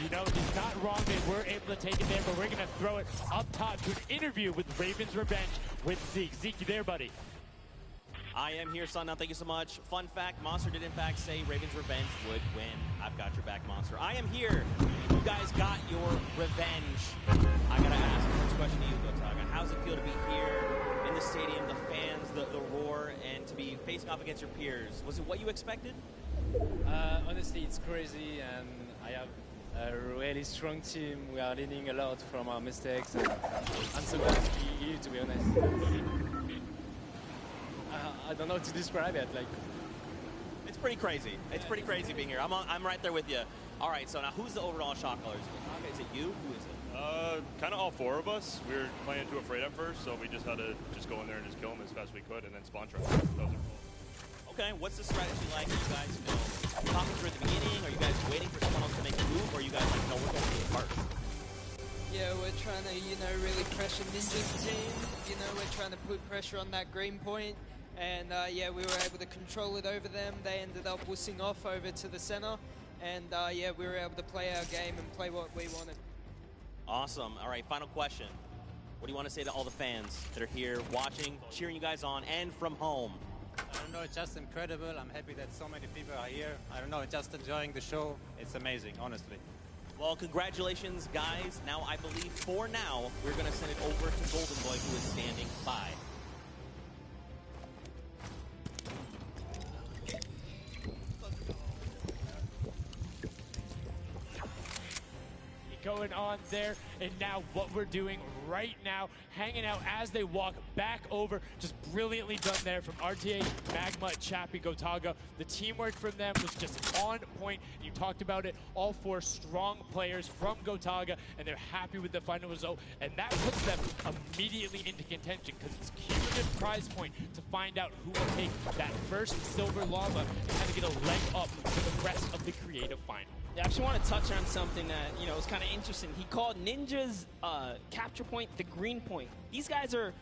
You know, it's not wrong they were able to take it there, but we're going to throw it up top to an interview with Raven's Revenge with Zeke. Zeke, you there, buddy? I am here, son. Now, thank you so much. Fun fact, Monster did in fact say Raven's Revenge would win. I've got your back, Monster. I am here. You guys got your revenge. I gotta ask the first question to you, Gotaga. How's it feel to be here in the stadium, the fans, the roar, and to be facing off against your peers? Was it what you expected? Honestly, it's crazy, and I have a really strong team. We are learning a lot from our mistakes, and I'm so glad to be here, to be honest. I don't know how to describe it. Like, it's pretty crazy. It's pretty crazy being here. I'm right there with you. All right, so now who's the overall shot callers? Is it you? Who is it? Kind of all four of us. We were playing too afraid at first, so we just had to just go in there and just kill them as fast as we could, and then spawn trap. Okay, what's the strategy like? Are you guys, talking through at the beginning? Are you guys waiting for someone else to make a move, or are you guys like, no, we're going to be apart? Yeah, we're trying to, really pressure Ninja's team. We're trying to put pressure on that green point. And yeah, we were able to control it over them. They ended up wussing off over to the center. And yeah, we were able to play our game and play what we wanted. Awesome. All right, final question. What do you want to say to all the fans that are here watching, cheering you guys on, and from home? I don't know, it's just incredible. I'm happy that so many people are here. I don't know, just enjoying the show. It's amazing, honestly. Well, congratulations, guys. Now, I believe for now, we're going to send it over to Golden Boy, who is standing by. Going on there, and now what we're doing right now, hanging out as they walk back over, just brilliantly done there from RTA, Magma, Chappie, Gotaga. The teamwork from them was just on point. You talked about it, all four strong players from Gotaga, and they're happy with the final result, and that puts them immediately into contention because it's cumulative prize point to find out who will take that first silver llama and kind of get a leg up for the rest of the creative final. Yeah, I actually want to touch on something that, was kind of interesting. He called Ninja's capture point the green point. These guys are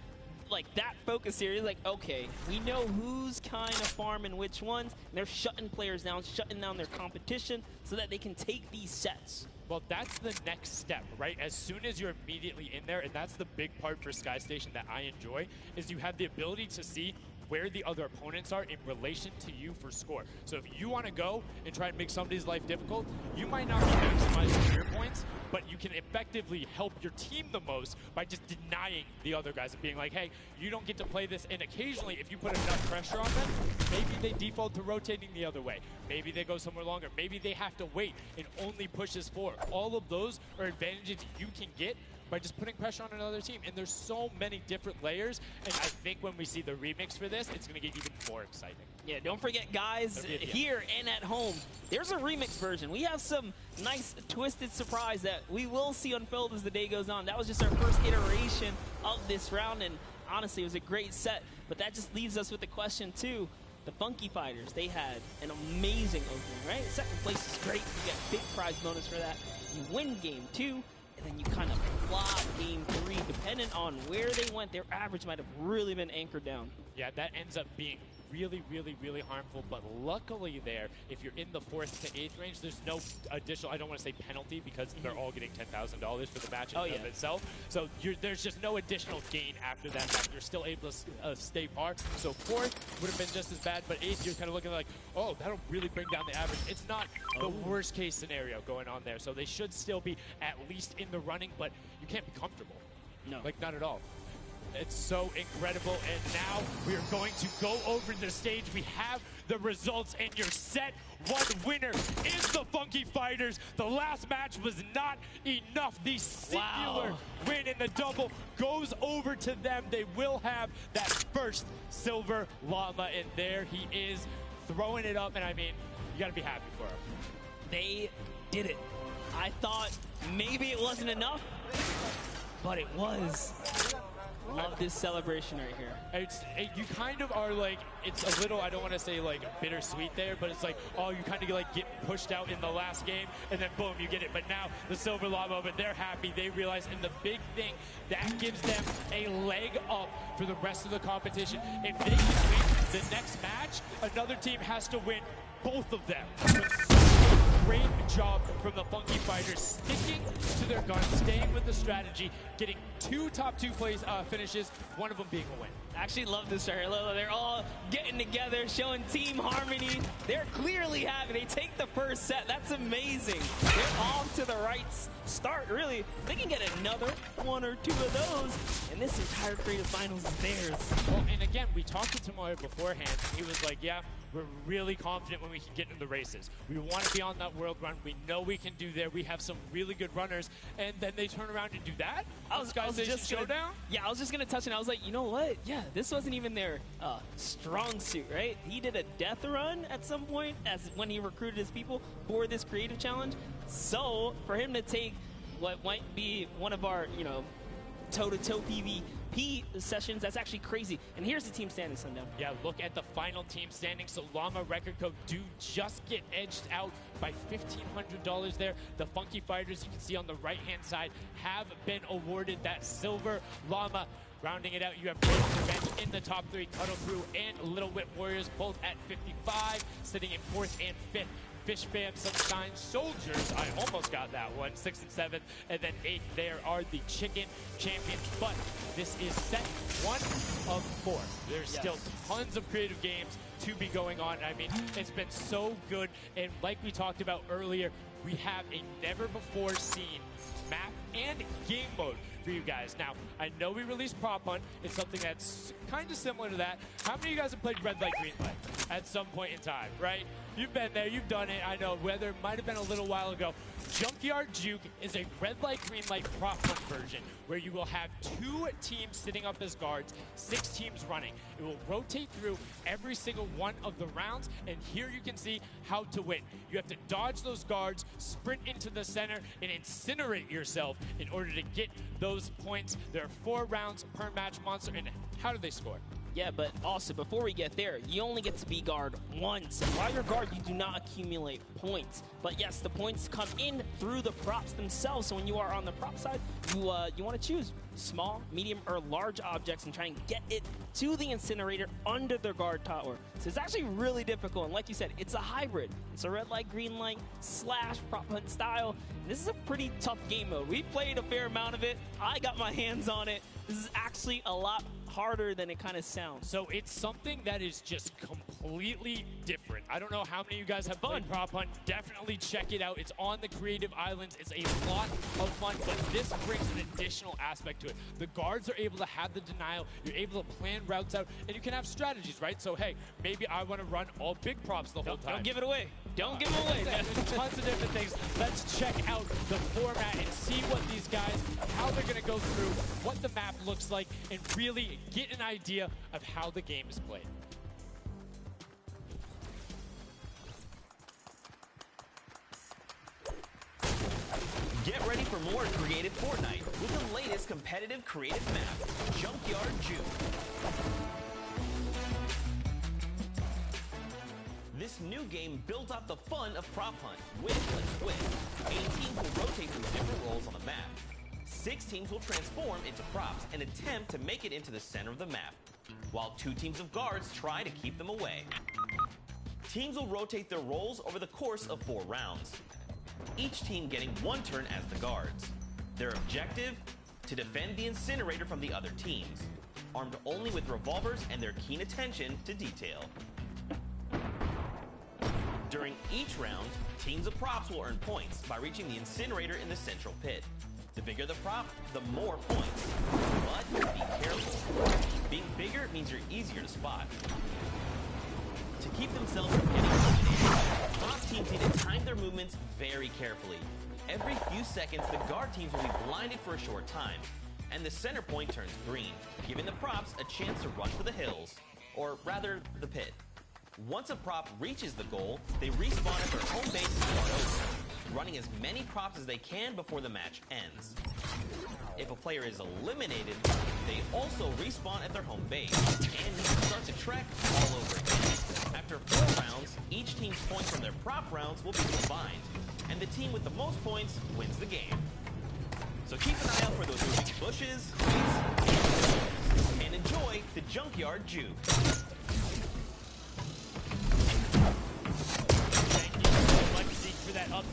like that focused here. He's like, okay, we know who's kind of farming which ones. And they're shutting players down, shutting down their competition so that they can take these sets. Well, that's the next step, right? As soon as you're immediately in there, and that's the big part for Sky Station that I enjoy, is you have the ability to see where the other opponents are in relation to you for score. So if you want to go and try and make somebody's life difficult, you might not be maximizing your points, but you can effectively help your team the most by just denying the other guys and being like, hey, you don't get to play this. And occasionally, if you put enough pressure on them, maybe they default to rotating the other way. Maybe they go somewhere longer. Maybe they have to wait and only pushes forward. All of those are advantages you can get by just putting pressure on another team. And there's so many different layers, and I think when we see the remix for this, it's gonna get even more exciting. Yeah, don't forget, guys, here and at home, there's a remix version. We have some nice twisted surprise that we will see unfold as the day goes on. That was just our first iteration of this round, and honestly, it was a great set. But that just leaves us with the question, too. The Funky Fighters, they had an amazing opening, right? Second place is great. You get a big prize bonus for that. You win game 2. And then you kind of flop game 3, depending on where they went. Their average might have really been anchored down. Yeah, that ends up being really, really, really harmful. But luckily there, if you're in the 4th to 8th range, there's no additional, I don't want to say penalty, because they're all getting $10,000 for the match in of itself. So there's just no additional gain after that. You're still able to stay par. So 4th would have been just as bad, but 8th, you're kind of looking like, oh, that'll really bring down the average. It's not the worst case scenario going on there. So they should still be at least in the running, but you can't be comfortable. No. Like, not at all. It's so incredible, and now we are going to go over the stage. We have the results, and your set 1 winner is the Funky Fighters. The last match was not enough. The singular win in the double goes over to them. They will have that first silver llama, and there he is throwing it up, and I mean, you gotta be happy for him. They did it. I thought maybe it wasn't enough, but it was. Love this celebration right here. You kind of are like, it's a little, I don't want to say like bittersweet there, but it's like, oh, you kind of like get pushed out in the last game, and then boom, you get it. But now the silver llama, but they're happy. They realize, and the big thing, that gives them a leg up for the rest of the competition. If they can win the next match, another team has to win both of them. great job from the Funky Fighters, sticking to their guns, staying with the strategy, getting 2 top 2 plays finishes, one of them being a win. I actually love this right here. They're all getting together, showing team harmony. They're clearly happy. They take the first set. That's amazing. They're off to the right start, really. They can get another 1 or 2 of those, and this entire creative finals is theirs. Well, and again, we talked to Tomoya beforehand, and he was like, yeah, we're really confident when we can get into the races. We want to be on that world run. We know we can do there. We have some really good runners. And then they turn around and do that? I was just Showdown? Yeah, I was just going to touch it. I was like, you know what? Yeah, this wasn't even their strong suit, right? He did a death run at some point as when he recruited his people for this creative challenge. So for him to take what might be one of our, you know, toe-to-toe PvP sessions, that's actually crazy. And here's the team standings, Sundown. Yeah, look at the final team standings. So Llama Record Code do just get edged out by $1,500 there. The Funky Fighters, you can see on the right-hand side, have been awarded that silver. Llama rounding it out, you have Raven's Revenge in the top 3, Cuddle Crew and Little Whip Warriors both at 55, sitting in 4th and 5th. Fish Fam, Sunshine Soldiers, I almost got that one, 6th and 7th, and then 8th there are the Chicken Champions, but this is set 1 of 4. There's still tons of creative games to be going on. I mean, it's been so good, and like we talked about earlier, we have a never-before-seen map and game mode for you guys. Now, I know we released Prop Hunt. It's something that's kind of similar to that. How many of you guys have played Red Light, Green Light at some point in time, right? You've been there, you've done it. I know, whether it might have been a little while ago. Junkyard Juke is a Red Light, Green Light Prop Hunt version where you will have 2 teams sitting up as guards, 6 teams running. It will rotate through every single one of the rounds, and here you can see how to win. You have to dodge those guards, sprint into the center, and incinerate yourself in order to get those points. There are 4 rounds per match, Monster, and how do they score? Yeah, but also, before we get there, you only get to be guard once. While you're guard, you do not accumulate points. But yes, the points come in through the props themselves. So when you are on the prop side, you want to choose small, medium, or large objects and try and get it to the incinerator under the guard tower. So it's actually really difficult. And like you said, it's a hybrid. It's a red light, green light / prop hunt style. This is a pretty tough game mode. We played a fair amount of it. I got my hands on it. This is actually a lot harder than it kind of sounds. So it's something that is just completely different. I don't know how many of you guys have played Prop Hunt. Definitely check it out. It's on the Creative Islands. It's a lot of fun, but this brings an additional aspect to it. The guards are able to have the denial. You're able to plan routes out, and you can have strategies, right? So, hey, maybe I want to run all big props the whole time. Don't give it away. Don't give it away. There's tons of different things. Let's check out the format and see what these guys, how they're going to go through, what the map looks like, and really get an idea of how the game is played. Get ready for more creative Fortnite with the latest competitive creative map, Junkyard Juke. This new game built off the fun of Prop Hunt with a twist. 8 teams will rotate through different roles on the map. 6 teams will transform into props and attempt to make it into the center of the map, while 2 teams of guards try to keep them away. Teams will rotate their roles over the course of 4 rounds, each team getting 1 turn as the guards. Their objective? To defend the incinerator from the other teams, armed only with revolvers and their keen attention to detail. During each round, teams of props will earn points by reaching the incinerator in the central pit. The bigger the prop, the more points. But be careful. Being bigger means you're easier to spot. To keep themselves from getting eliminated, prop teams need to time their movements very carefully. Every few seconds, the guard teams will be blinded for a short time, and the center point turns green, giving the props a chance to rush for the hills, or rather, the pit. Once a prop reaches the goal, they respawn at their home base and start over, running as many props as they can before the match ends. If a player is eliminated, they also respawn at their home base and need to start the trek all over again. After 4 rounds, each team's points from their prop rounds will be combined, and the team with the most points wins the game. So keep an eye out for those moving bushes, and enjoy the Junkyard Juke. Thank you so much, Zeke, for that update.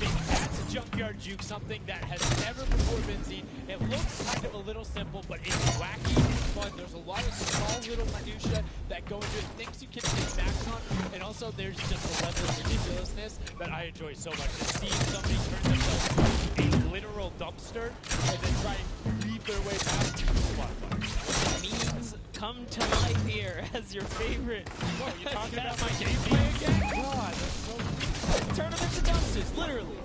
juke, something that has never before been seen. It looks kind of a little simple, but it's wacky, it's fun. There's a lot of small little minutia that go into it, things you can hit max on, and also there's just a level of ridiculousness that I enjoy so much. To see somebody turn themselves into a literal dumpster and then try and weave their way past it. It's a lot of fun. Memes come to life here as your favorite. What, are you talking about my gameplay again? God, that's so... Turn them into dumpsters, literally.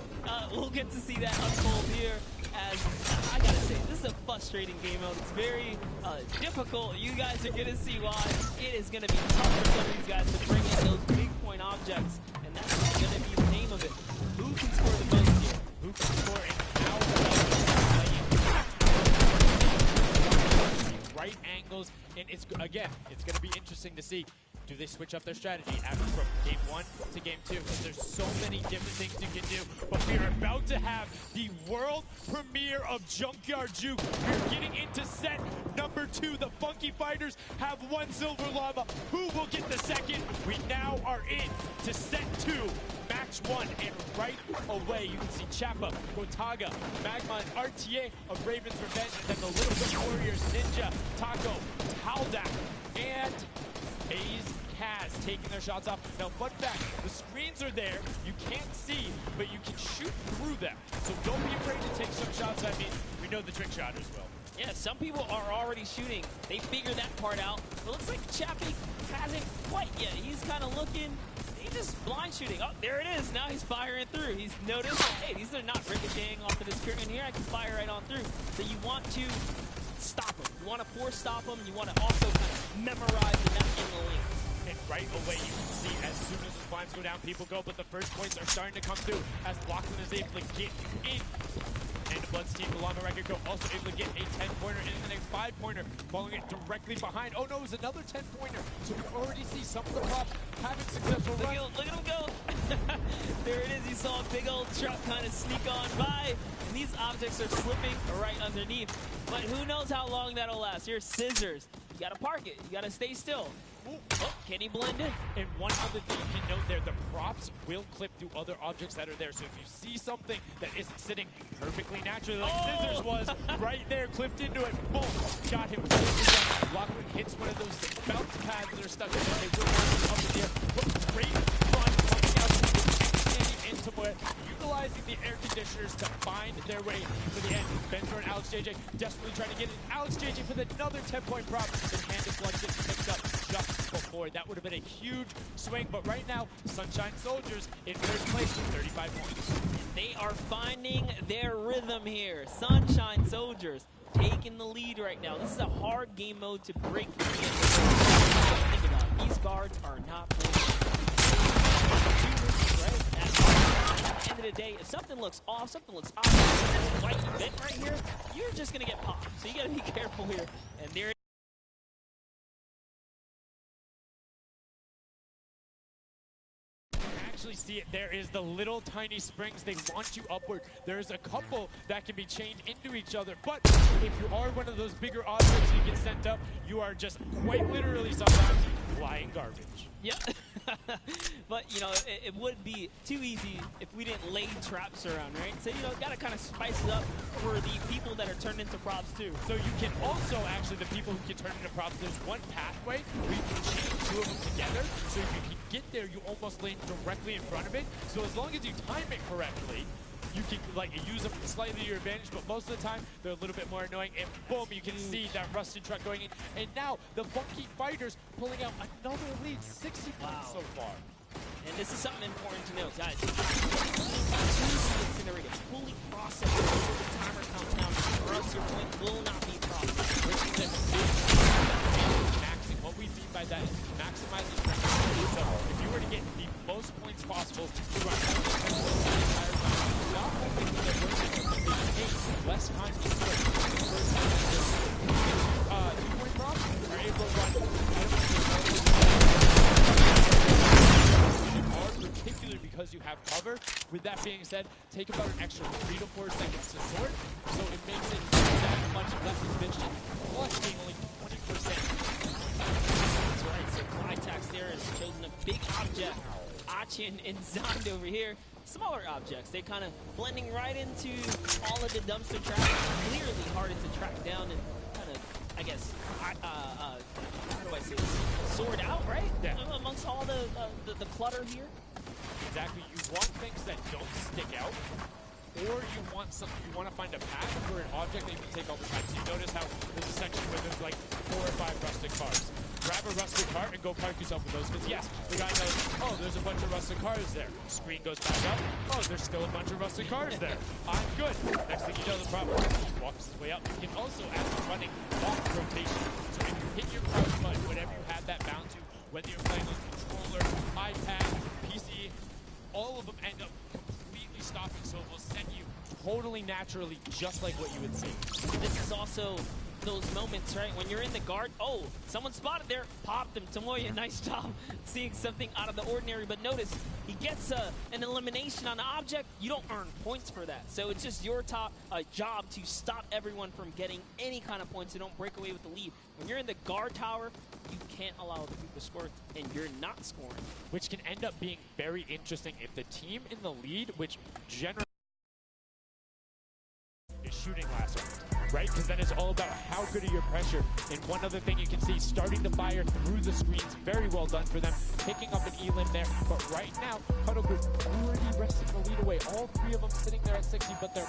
We'll get to see that unfold here as, I gotta say, this is a frustrating game mode. It's very difficult. You guys are gonna see why. It is gonna be tough for some of these guys to bring in those big point objects, and that's gonna be the name of it. Who can score the most here? Who can score in right angles, and it's again, it's going to be interesting to see. Do they switch up their strategy after from game 1 to game 2? Because there's so many different things you can do. But we are about to have the world premiere of Junkyard Juke. We're getting into set number 2. The Funky Fighters have 1 silver llama. Who will get the second? We now are in to set 2. Match 1, and right away you can see Chappa, Gotaga, Magma, and RTA of Raven's Revenge, and then the Little Bit Warriors, Ninja, Taco, Haldak, and A's Kaz taking their shots off. Now, fun fact, the screens are there, you can't see, but you can shoot through them. So don't be afraid to take some shots. I mean, we know the trick shot as well. Yeah, some people are already shooting. They figured that part out. It looks like Chappie hasn't quite yet. He's kind of looking. He's just blind shooting. Oh, there it is. Now he's firing through. He's noticed, hey, these are not ricocheting off of this curtain here. I can fire right on through. So you want to stop him. You want to force stop him. You want to also kind of memorize the map in the lane. And right away you can see as soon as the climbs go down, people go, but the first points are starting to come through as Lachlan is able to get in. And the Bloods team, along the record, go also able to get a 10-pointer and the next 5-pointer, following it directly behind. Oh no, it was another 10-pointer. So we already see some of the props having successful runs. Look at him go. There it is. You saw a big old truck kind of sneak on by. And these objects are slipping right underneath. But who knows how long that'll last. Here's Scissors. You gotta park it. You gotta stay still. Ooh. Oh, can he blend in? And one other thing you can note there, the props will clip through other objects that are there. So if you see something that isn't sitting perfectly naturally, like Scissors was right there, clipped into it, boom, got him. Lachlan hits one of those bounce pads that are stuck in there. They will up in the air. But great fun coming out standing in somewhere, utilizing the air conditioners to find their way to the end. Benzer and Alex JJ desperately trying to get it. Alex JJ with another 10-point prop, and Candace Blood gets picked up just before. That would have been a huge swing, but right now, Sunshine Soldiers in third place with 35 points. They are finding their rhythm here. Sunshine Soldiers taking the lead right now. This is a hard game mode to break the game. Think about it. These guards are not playing. At the end of the day, if something looks off, something looks off, this white event right here, you're just going to get popped. So you got to be careful here. And there Actually see it, there is the little tiny springs. They launch you upward. There's a couple that can be chained into each other, but if you are one of those bigger objects you get sent up, you are just quite literally sometimes flying garbage. Yeah, but you know, it would be too easy if we didn't lay traps around, right? So, you know, gotta kind of spice it up for the people that are turned into props too. So you can also, actually, the people who can turn into props, there's one pathway where you can chain 2 of them together, so if you can get there, you almost land directly in front of it. So as long as you time it correctly, you can like use them slightly to your advantage, but most of the time they're a little bit more annoying. And boom, you can see that rusted truck going in. And now the Funky Fighters pulling out another lead, 60 points so far. And this is something important to note, guys. 2 minutes in a ring, fully processed before the timer counts down, or else your point will not be processed. Maxing, what we mean by that is maximizing pressure. So if you were to get the most points possible, you run the entire time. Not only will they take less time to score, the first time you 2-point props are able to run particularly because you have cover. With that being said, take about an extra 3 to 4 seconds to sort, so it makes it that much less efficient, plus being only 20%. That's right, so Clitax there has chosen a big object. Achin and Zond over here smaller objects. They're kind of blending right into all of the dumpster trash. Clearly harder to track down and kind of, I guess, how do I say this? Sort out, right? Yeah. Amongst all the clutter here. Exactly. You want things that don't stick out, or you want to find a path for an object that you can take all the time. So you notice how there's a section where there's like 4 or 5 rustic cars. Grab a rustic car and go park yourself with those, because yes, the guy knows, oh, there's a bunch of rustic cars there. Screen goes back up, oh, there's still a bunch of rustic cars there. I'm good. Next thing you know, the problem walks his way up. You can also add the running off rotation. So if you hit your crouch button, whatever you have that bound to, whether you're playing on controller, iPad, PC, all of them end up completely stopping, so it will set you totally naturally, just like what you would see. This is also those moments, right, when you're in the guard, oh, someone spotted there, popped him. Tomoya, nice job seeing something out of the ordinary, but notice, he gets an elimination on the object. You don't earn points for that, so it's just your job to stop everyone from getting any kind of points, so don't break away with the lead. When you're in the guard tower, you can't allow other people to score, and you're not scoring. Which can end up being very interesting if the team in the lead, which generally is shooting last round, right? Because then it's all about how good are your pressure. And one other thing you can see, starting to fire through the screens, very well done for them, picking up an elim there. But right now, Huddle Group already wresting the lead away. All 3 of them sitting there at 60, but they're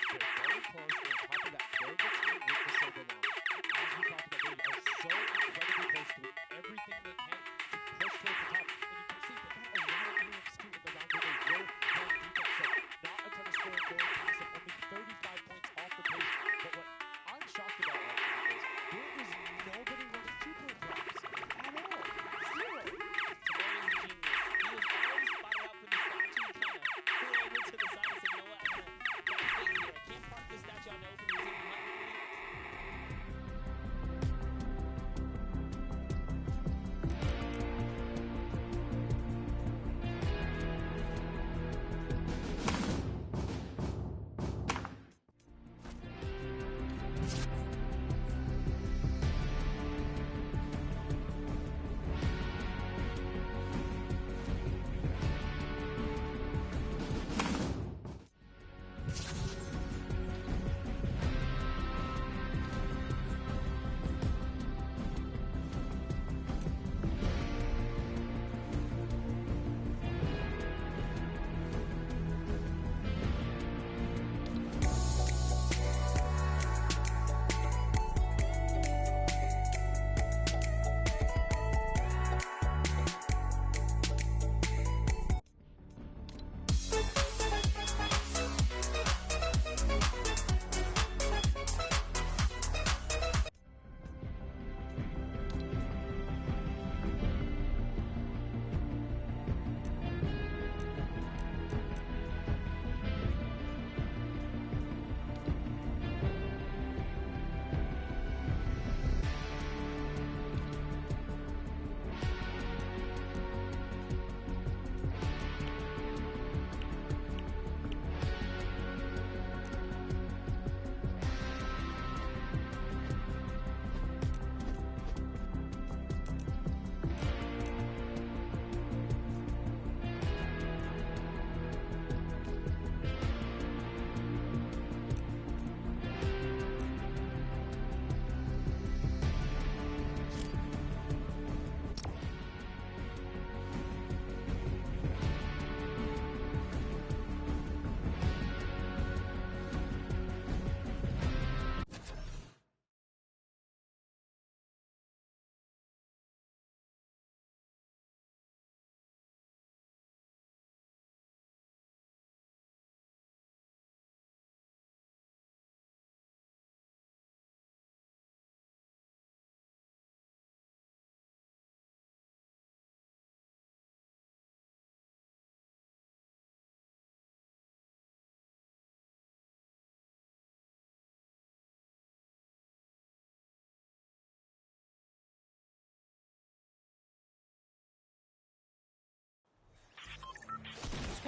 very close, and on top of that, they're the team with the silver line. As we talked about, they are so incredibly close, doing everything they can to push towards the top. And you can see they got a lot of earnings too in the round where they were playing defense. So not a ton of scoring going past them, only 35 points off the pace. But what I'm shocked about right now is there is nobody running 2-point drops at all. Zero. Tomoya's a genius. He was already spotted out for the statue, kind of pulled over to the side and said, you know what, I can't park this statue out in the open. He's in the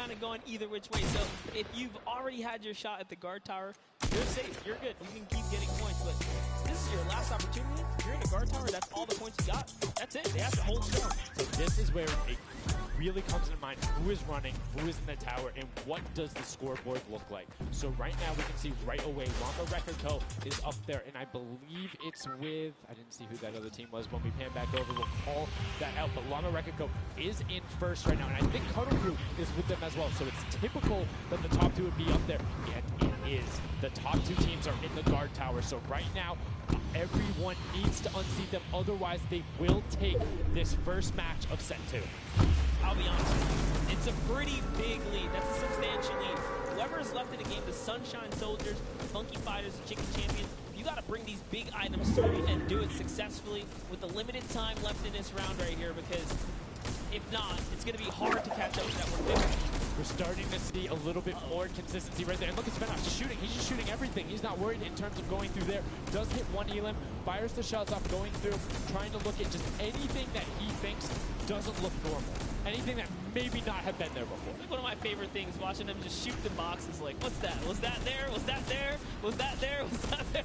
kind of going either which way. So if you've already had your shot at the guard tower, you're safe. You're good. You can keep getting points. But this is your last opportunity. If you're in a guard tower, that's all the points you got. That's it. They have to hold strong. So this is where it really comes into mind who is running, who is in the tower, and what does the scoreboard look like. So right now we can see right away Llama Record Co. is up there, and I believe it's with, I didn't see who that other team was. When we pan back over, we'll call that out. But Llama Record Co. is in first right now, and I think Cuddle Crew is with them as well. So it's typical that the top two would be up there, yet it is. The top two teams are in the guard tower. So right now, everyone needs to unseat them, otherwise they will take this first match of set 2. I'll be honest with you, it's a pretty big lead. That's a substantial lead. Whoever is left in the game, the Sunshine Soldiers, the Funky Fighters, the Chicken Champions, you got to bring these big items through and do it successfully with the limited time left in this round right here, because if not, it's going to be hard to catch up to that 150. We're starting to see a little bit more consistency right there. And look at Svenos just shooting. He's just shooting everything. He's not worried in terms of going through there. Does hit one elim, fires the shots off going through, trying to look at just anything that he thinks doesn't look normal. Anything that maybe not have been there before. One of my favorite things, watching him just shoot the boxes like, what's that? Was that there? Was that there? Was that there? Was that there?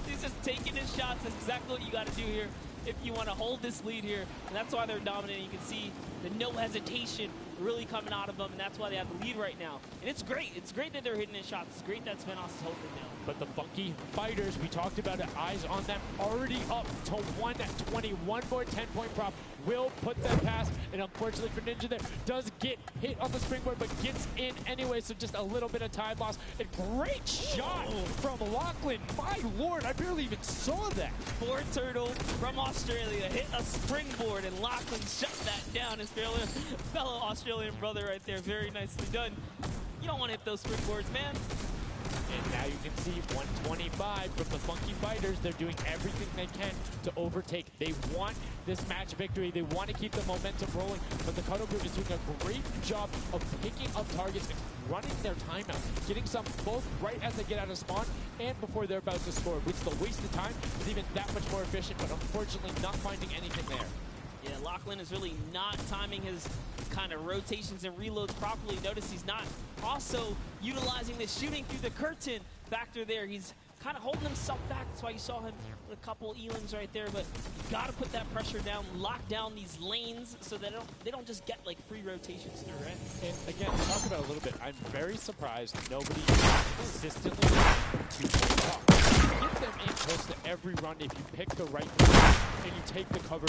He's just taking his shots. That's exactly what you got to do here if you want to hold this lead here. And that's why they're dominating. You can see the no hesitation really coming out of them, and that's why they have the lead right now. And it's great. It's great that they're hitting his shots. It's great that Svenos is holding them down. But the Funky Fighters, we talked about it, eyes on them, already up to 120. One more 10-point prop will put them past, and unfortunately for Ninja there, does get hit on the springboard, but gets in anyway, so just a little bit of time loss. A great shot from Lachlan. My lord, I barely even saw that. Ford Turtle from Australia hit a springboard, and Lachlan shut that down. His fellow Australian brother right there. Very nicely done. You don't want to hit those springboards, man. And now you can see 125 from the Funky Fighters. They're doing everything they can to overtake. They want this match victory. They want to keep the momentum rolling. But the Cuddle Group is doing a great job of picking up targets and running their timeout, getting some both right as they get out of spawn and before they're about to score, which the waste of time is even that much more efficient, but unfortunately not finding anything there. Yeah, Lachlan is really not timing his kind of rotations and reloads properly. Notice he's not also utilizing the shooting through the curtain factor there. He's kind of holding himself back. That's why you saw him with a couple elims right there. But you got to put that pressure down, lock down these lanes so that they don't just get like free rotations through, right? And again, talk about it a little bit. I'm very surprised nobody consistently get them in close to every run if you pick the right move and you take the cover.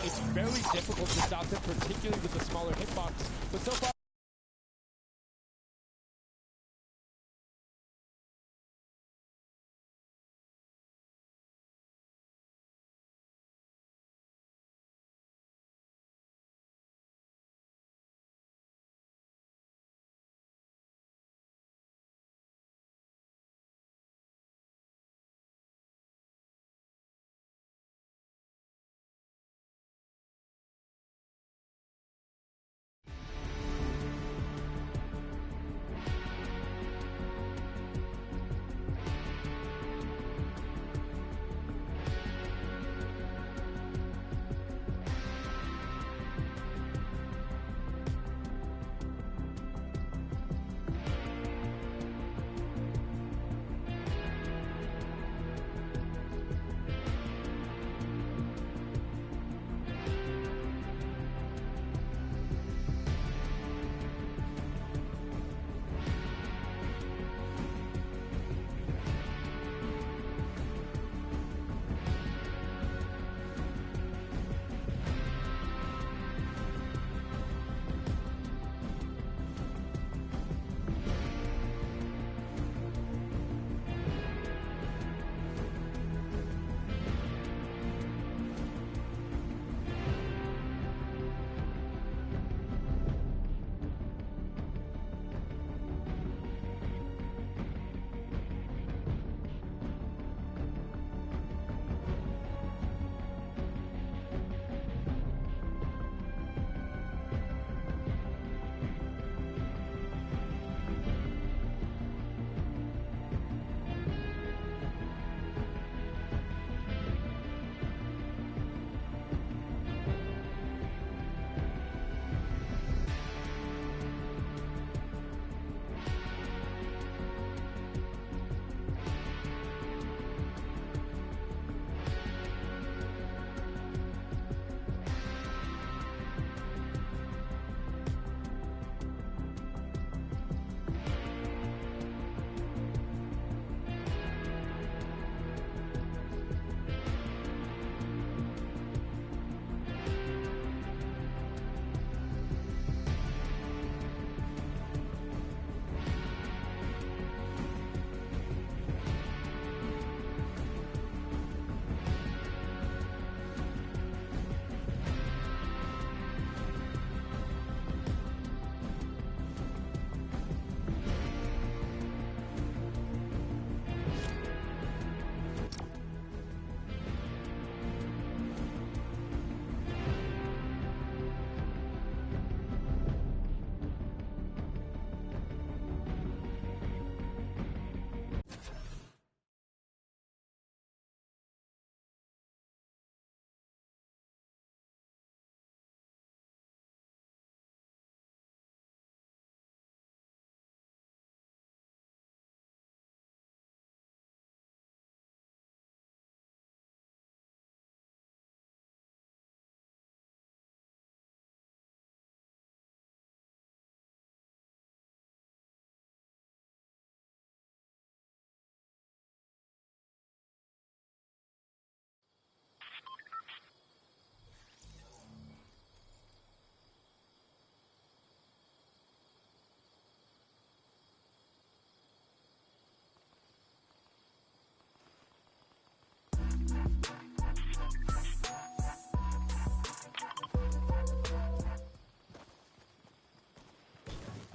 It's very difficult to stop them, particularly with the smaller hitbox. But so far,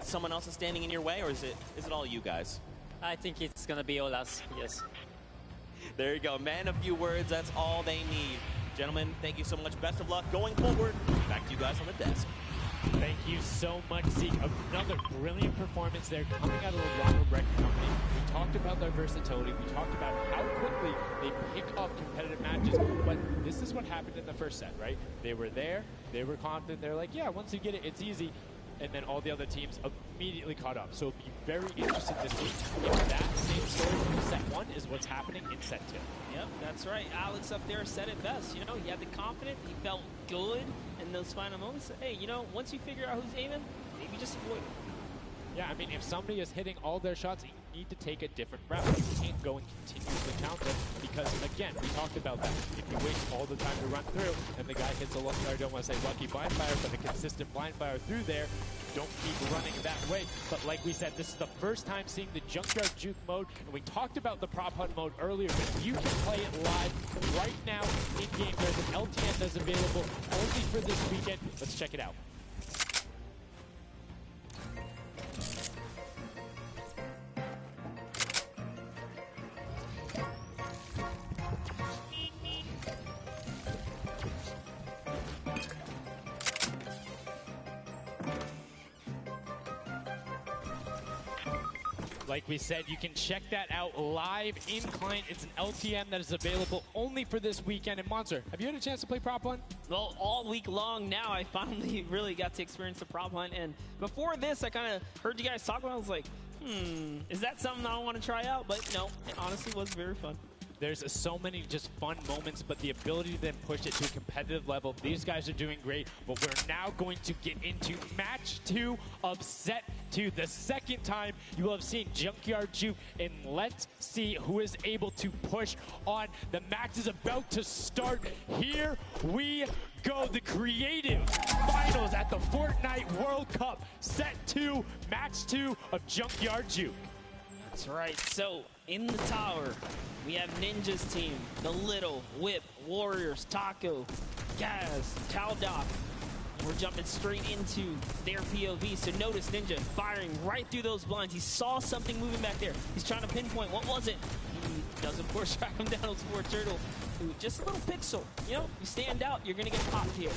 someone else is standing in your way, or is it all you guys? I think it's gonna be all us, yes. There you go, man. A few words, that's all they need. Gentlemen, thank you so much. Best of luck going forward. Back to you guys on the desk. Thank you so much, Zeke. Another brilliant performance there coming out of the Ronald Record Company. We talked about their versatility. We talked about how quickly they pick up competitive matches. But this is what happened in the first set, right? They were there. They were confident. They're like, yeah, once you get it, it's easy. And then all the other teams immediately caught up. So it'll be very interesting to see if that same story from set 1 is what's happening in set 2. Yep, that's right. Alex up there said it best. You know, he had the confidence. He felt good in those final moments. Hey, you know, once you figure out who's aiming, maybe just avoid it. Yeah, I mean, if somebody is hitting all their shots, you need to take a different route. You can't go and continuously counter because, again, we talked about that. If you waste all the time to run through and the guy hits a I don't want to say lucky blind fire, but a consistent blind fire through there, don't keep running that way. But like we said, this is the first time seeing the Junkyard Juke mode, and we talked about the prop hunt mode earlier, but you can play it live right now in-game. There's an LTN that's available only for this weekend. Let's check it out. Like we said, you can check that out live in client. It's an LTM that is available only for this weekend. And Monster, have you had a chance to play Prop Hunt? Well, all week long now, I finally really got to experience the prop hunt. And before this, I kind of heard you guys talk about it. I was like, is that something I want to try out? But no, it honestly was very fun. There's so many just fun moments, but the ability to then push it to a competitive level, these guys are doing great. But we're now going to get into match 2 of set 2. The second time you will have seen Junkyard Juke, and let's see who is able to push on. The match is about to start. Here we go. The creative finals at the Fortnite World Cup. Set 2, match 2 of Junkyard Juke. That's right. So in the tower, we have Ninja's team, the Little, Whip, Warriors, Taco, Gaz, Taldoc. We're jumping straight into their POV. So notice Ninja firing right through those blinds. He saw something moving back there. He's trying to pinpoint. What was it? He doesn't force track him down. It's for Turtle. Ooh, just a little pixel. You know, you stand out, you're going to get popped here.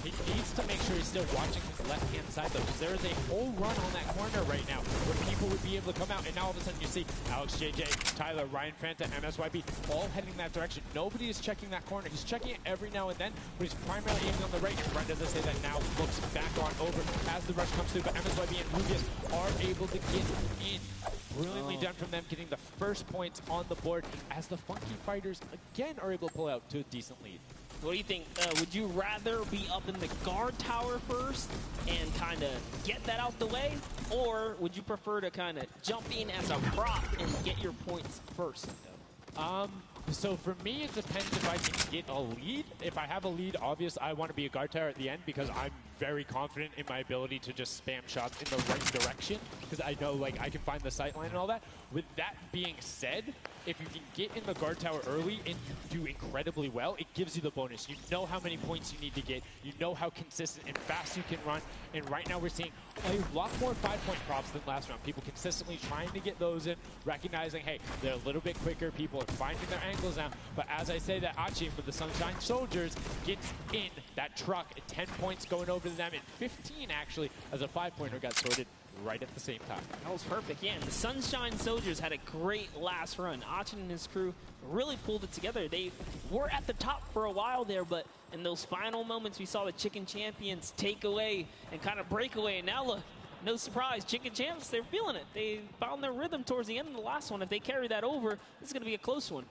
He needs to make sure he's still watching his left-hand side, though, because there is a whole run on that corner right now where people would be able to come out, and now all of a sudden you see Alex JJ, Tyler, Ryan Franta, MSYB all heading that direction. Nobody is checking that corner. He's checking it every now and then, but he's primarily aiming on the right. And Brent, as I say that now, looks back on over as the rush comes through, but MSYB and Rubius are able to get in. Brilliantly done from them, getting the first points on the board as the Funky Fighters again are able to pull out to a decent lead. What do you think? Would you rather be up in the guard tower first and kind of get that out the way? Or would you prefer to kind of jump in as a prop and get your points first? So for me, it depends if I can get a lead. If I have a lead, obviously I want to be a guard tower at the end because I'm very confident in my ability to just spam shots in the right direction because I know like I can find the sight line and all that. With that being said, if you can get in the guard tower early and you do incredibly well, it gives you the bonus. You know how many points you need to get. You know how consistent and fast you can run. And right now we're seeing a lot more 5-point props than last round. People consistently trying to get those in, recognizing, hey, they're a little bit quicker. People are finding their angles now. But as I say that Achi with the Sunshine Soldiers gets in that truck, 10 points going over to them, and 15 actually as a 5-pointer got sorted right at the same time. That was perfect. Yeah, and the Sunshine Soldiers had a great last run. Achin and his crew really pulled it together. They were at the top for a while there, but in those final moments, we saw the Chicken Champions take away and kind of break away. And now look, no surprise, Chicken Champs, they're feeling it. They found their rhythm towards the end of the last one. If they carry that over, this is going to be a close one.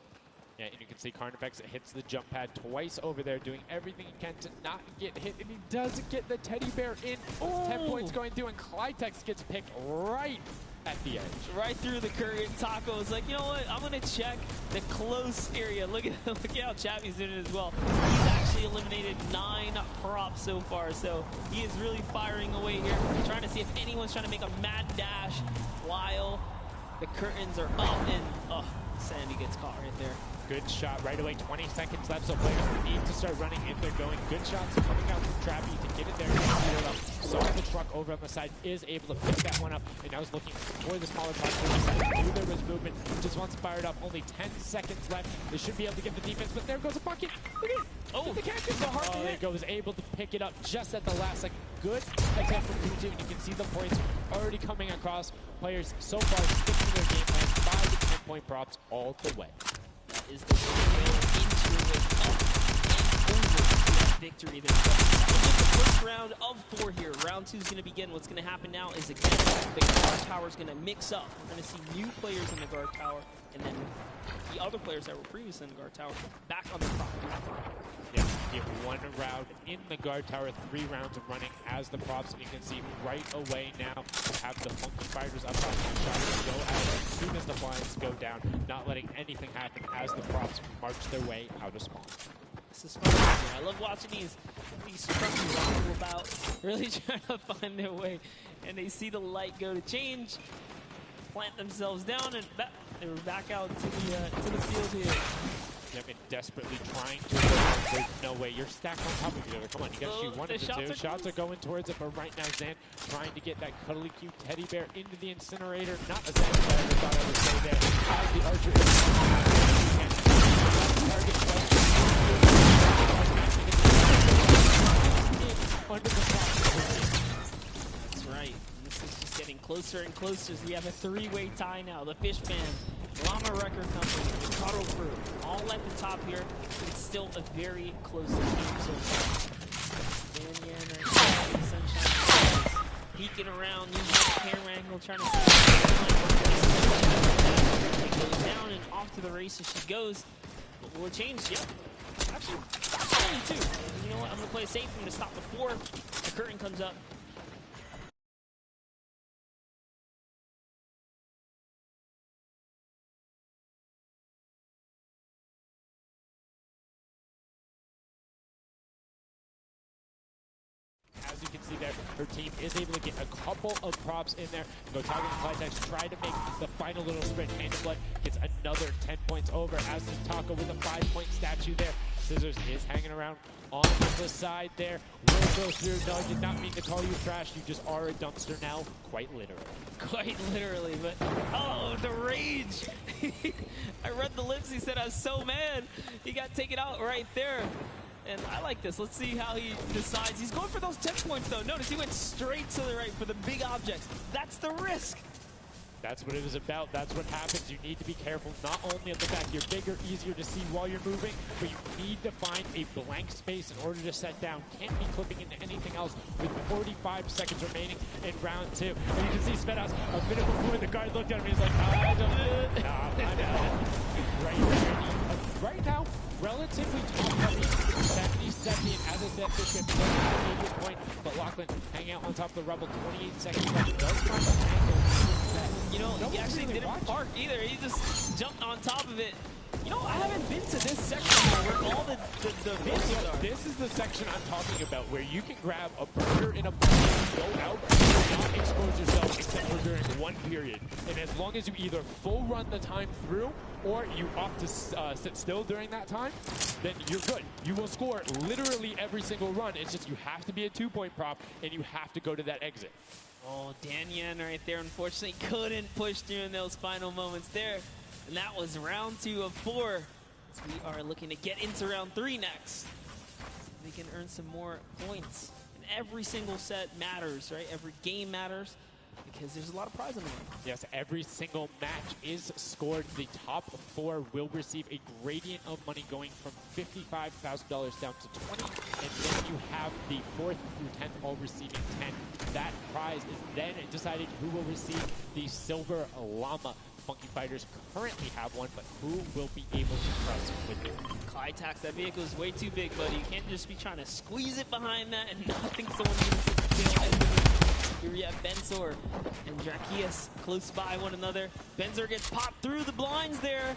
Yeah, and you can see Carnifex hits the jump pad twice over there, doing everything he can to not get hit, and he does get the teddy bear in. Oh. 10 points going through, and Clytex gets picked right at the edge. Right through the current. Taco is like, you know what, I'm going to check the close area. Look at how Chappie's doing it as well. He's actually eliminated 9 props so far, so he is really firing away here, trying to see if anyone's trying to make a mad dash while the curtains are up, and Sandy gets caught right there. good shot right away. 20 seconds left, so players need to start running if they're going. Good shots coming out from Trappy to get it there. Saw the truck over on the side, is able to pick that one up, and now is looking for the smaller box. Knew there was movement, just wants to fire it up. Only 10 seconds left. They should be able to get the defense, but there goes a bucket. Look at it. Oh, the catch is so hard to hit. Was able to pick it up just at the last second. Good attempt from Kutu, and you can see the points already coming across. Players so far sticking to their game plan. 5 to 10 point props all the way. That is the way into it, up and over to that victory there. That was just the first round of 4 here. Round 2 is going to begin. What's going to happen now is again, the guard tower is going to mix up. We're going to see new players in the guard tower, and then the other players that were previously in the guard tower back on the prop. Yeah, you get 1 round in the guard tower, 3 rounds of running as the props, and you can see right away now have the Funky Fighters up on the shot go out as soon as the blinds go down, not letting anything happen as the props march their way out of spawn. This is fun. I love watching these scrubs rumble about, really trying to find their way, and they see the light go to change, plant themselves down, and they were back out to the field here. They've been desperately trying to. There's no way. You're stacked on top of each other. Come on, you got to shoot 1 of the 2. Shots are going towards it, but right now Zan trying to get that cuddly cute teddy bear into the incinerator. Not a Zan that I thought I would say there. As the archer is under the top. That's right. This is just getting closer and closer as we have a 3-way tie now. The Fish Band, Llama Record Company, the Cuddle Crew, all at the top here. It's still a very close game so far. Daniel, Sunshine, peeking around, using the camera angle, trying to see. She goes down and off to the races she goes. But will it change? Yep. Actually, only 2. You know what? I'm going to play it safe. I'm going to stop before the curtain comes up. As you can see there, her team is able to get a couple of props in there. Go targeting Clytex, try to make the final little sprint. Blood gets another 10 points over as the Taco with a 5-point statue there. Scissors is hanging around on the side there. Will go through. No, I did not mean to call you trash. You just are a dumpster now, quite literally. Quite literally, but oh, the rage. I read the lips. He said, I was so mad. He got taken out right there. And I like this. Let's see how he decides. He's going for those 10 points, though. Notice he went straight to the right for the big objects. That's the risk. That's what it was about. That's what happens. You need to be careful, not only of the fact you're bigger, easier to see while you're moving, but you need to find a blank space in order to set down. Can't be clipping into anything else with 45 seconds remaining in round 2. And you can see Svedaz a minute before the guard looked at him. He's like, I don't know. Right now, relatively top heavy, 70-70, and as I said, Bishop does have a good point, but Lachlan hanging out on top of the rubble, 28 seconds left, does find the angle. You know, he actually didn't park either. He just jumped on top of it. You know, I haven't been to this section where all the vehicles are. This is the section I'm talking about, where you can grab a burger in a bucket, go out, and not expose yourself except for during 1 period. And as long as you either full run the time through, or you opt to sit still during that time, then you're good. You will score literally every single run. It's just you have to be a 2-point prop, and you have to go to that exit. Oh, Dan Yen right there, unfortunately, couldn't push through in those final moments there. And that was round 2 of 4. So we are looking to get into round 3 next. We can earn some more points. And every single set matters, right? Every game matters because there's a lot of prize on the line. Yes, every single match is scored. The top 4 will receive a gradient of money going from $55,000 down to 20, and then you have the 4th through 10th all receiving 10. That prize is then decided who will receive the Silver Llama. Funky Fighters currently have one, but who will be able to press with it? Clytax, that vehicle is way too big, buddy. You can't just be trying to squeeze it behind that and not think someone's going to sit the tail end of it. Here we have Benzor and Drakias close by one another. Benzor gets popped through the blinds there.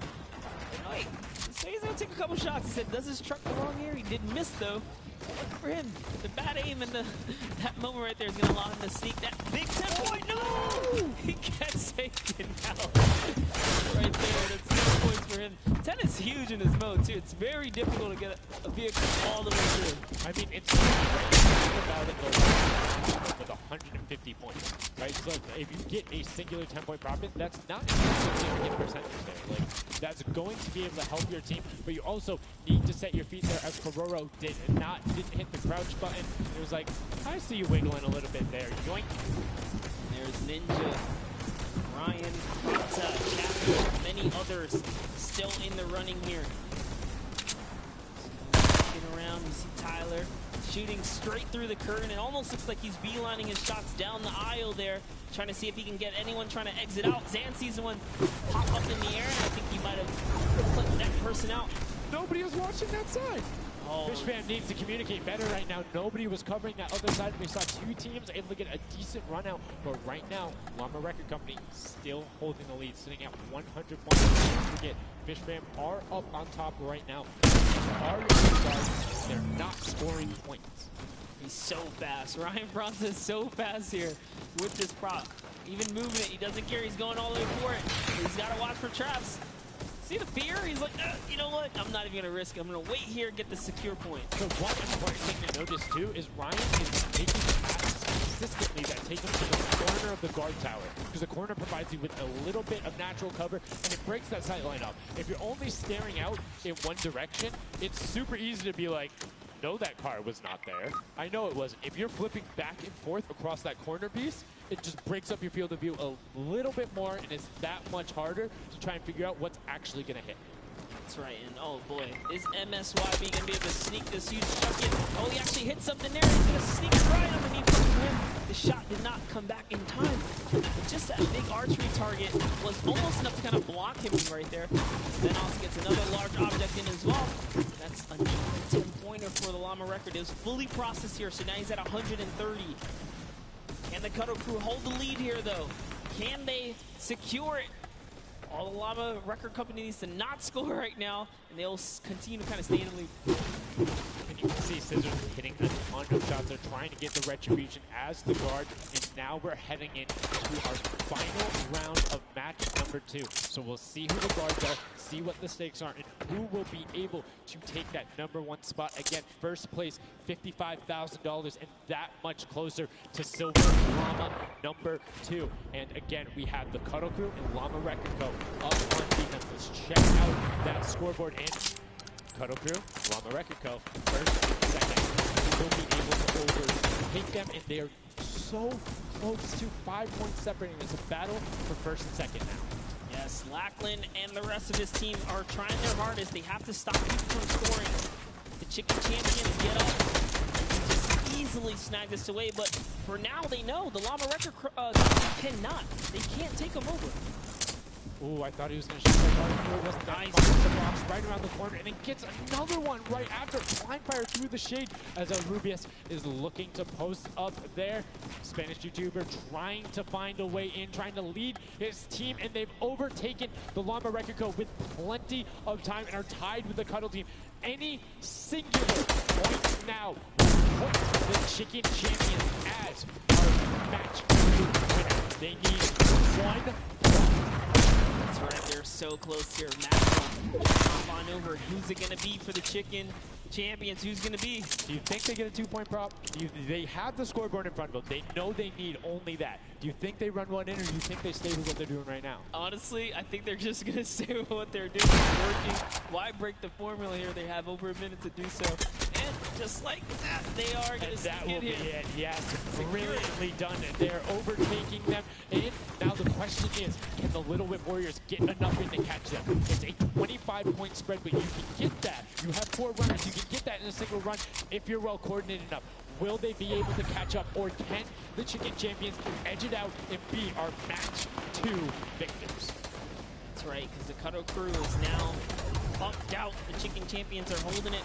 And wait, so he's going to take a couple shots. He said, does his truck belong here? He did miss, though. Look for him. The bad aim and that moment right there is going to allow him to sneak that big 10 point. No! He gets taken out. Right there. That's points for him. 10 is huge in this mode, too. It's very difficult to get a vehicle all the way through. I mean, it's right about it though, with 150 points, right? So if you get a singular 10-point profit, that's not a significant percentage there. Like, that's going to be able to help your team, but you also need to set your feet there, as Kororo didn't hit the crouch button. It was like, I see you wiggling a little bit there. Yoink. There's Ninja, Ryan, Prata, Chapel, many others still in the running here. Looking around, we see Tyler shooting straight through the curtain. It almost looks like he's beelining his shots down the aisle there, trying to see if he can get anyone trying to exit out. Zan sees the one pop up in the air, and I think he might have clipped that person out. Nobody was watching that side. Oh. Fish Fam needs to communicate better right now. Nobody was covering that other side. We saw two teams able to get a decent run out, but right now, Llama Record Company still holding the lead, sitting at 100 points. Don't forget, Fish Fam are up on top right now. They're not scoring points. He's so fast. Ryan Bronze is so fast here with this prop. Even moving it, he doesn't care. He's going all the way for it. He's got to watch for traps. See the fear? He's like, you know what? I'm not even going to risk it. I'm going to wait here and get the secure point. So one important thing to notice, too, is Ryan is making passes consistently that take him to the corner of the guard tower, because the corner provides you with a little bit of natural cover, and it breaks that sight line up. If you're only staring out in one direction, it's super easy to be like, no, that car was not there. I know it wasn't. If you're flipping back and forth across that corner piece, it just breaks up your field of view a little bit more, and it's that much harder to try and figure out what's actually going to hit. That's right, and oh boy, is MSYB going to be able to sneak this huge chuck in? Oh, he actually hit something there. He's going to sneak it right underneath from him. The shot did not come back in time. But just that big archery target was almost enough to kind of block him right there. Then also gets another large object in as well. That's another 10-pointer for the Llama Record. It was fully processed here, so now he's at 130. Can the Cuddle Crew hold the lead here, though? Can they secure it? All the Llama Record Company needs to not score right now, and they'll continue to kind of stay in the lead. And you can see Scissors hitting a ton of shots. They're trying to get the retribution as the guard, and now we're heading into our final round of match number 2. So we'll see who the guards are, see what the stakes are, and who will be able to take that #1 spot. Again, first place, $55,000, and that much closer to Silver Llama number 2. And again, we have the Cuddle Crew and Llama Record Co. up on defense. Let's check out that scoreboard. And Cuddle Crew, Llama Record Co. first, second. We will be able to overtake them, and they are so close to 5 points separating. It's a battle for first and second now. Yes, Lackland and the rest of his team are trying their hardest. They have to stop people from scoring. The Chicken Champions get up and just easily snag this away, but for now they know the Llama Record cannot. They can't take them over. Ooh, I thought he was going to shoot that hard. It wasn't that Nice. far. The box right around the corner, and then gets another one right after. Blind fire through the shade as Rubius is looking to post up there. Spanish YouTuber trying to find a way in, trying to lead his team, and they've overtaken the Llama Record Co. with plenty of time and are tied with the Cuddle team. Any singular point now will put the Chicken Champions as our match winner. They need one. That's right, they're so close here. Maxwell, hop on over. Who's it going to be for the Chicken Champions? Who's going to be? Do you think they get a 2-point prop? They have the scoreboard in front of them. They know they need only that. Do you think they run one in, or do you think they stay with what they're doing right now? Honestly, I think they're just going to stay with what they're doing. It's working. Why break the formula here? They have over a minute to do so. And just like that, they are going to That will be it. it. Yes, brilliantly done. They're overtaking them. And now the question is, can the Little Whip Warriors get enough in to catch them? It's a 25-point spread, but you can get that. You have 4 runners. You can get that in a single run if you're well coordinated enough. Will they be able to catch up, or can the Chicken Champions edge it out and be our match 2 victors? That's right, because the Cuddle Crew is now bumped out. The Chicken Champions are holding it.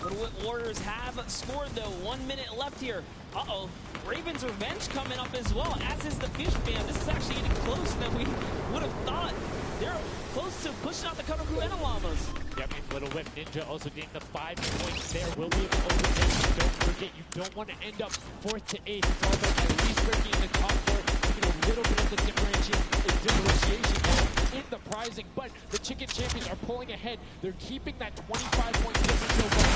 Little Whip Warriors have scored, though. 1 minute left here. Uh-oh. Raven's Revenge coming up as well, as is the Fish Fam. This is actually getting closer than we would have thought. They're close to pushing out the Cuddle Crew and the Llamas. Yep, and Little Whip Ninja also getting the 5 points there. Will be able to overtake. Don't forget, you don't want to end up 4th to 8th. It's all about at least breaking in the top 4, taking a little bit of the differentiation in the prizing, but the Chicken Champions are pulling ahead. They're keeping that 25-point differential going.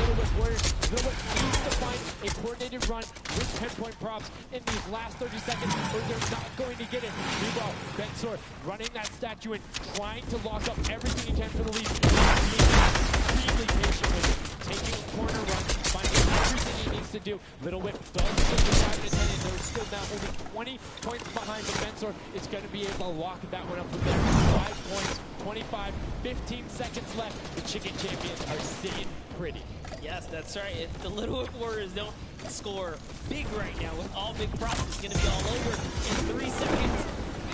Little Whip Warriors, Little Whip needs to find a coordinated run with 10-point props in these last 30 seconds, or they're not going to get it. Meanwhile, Bensor running that statue and trying to lock up everything he can for the lead. Extremely patient with it, taking a corner run, finding everything he needs to do. Little Whip does get the 5 to 10, and they're still now only 20 points behind, but Bensor is going to be able to lock that one up from there. 5 points, 25, 15 seconds left. The Chicken Champions are sitting pretty. Yes, that's right. If the Little Whip Warriors don't score big right now with all big props, it's going to be all over in 3 seconds.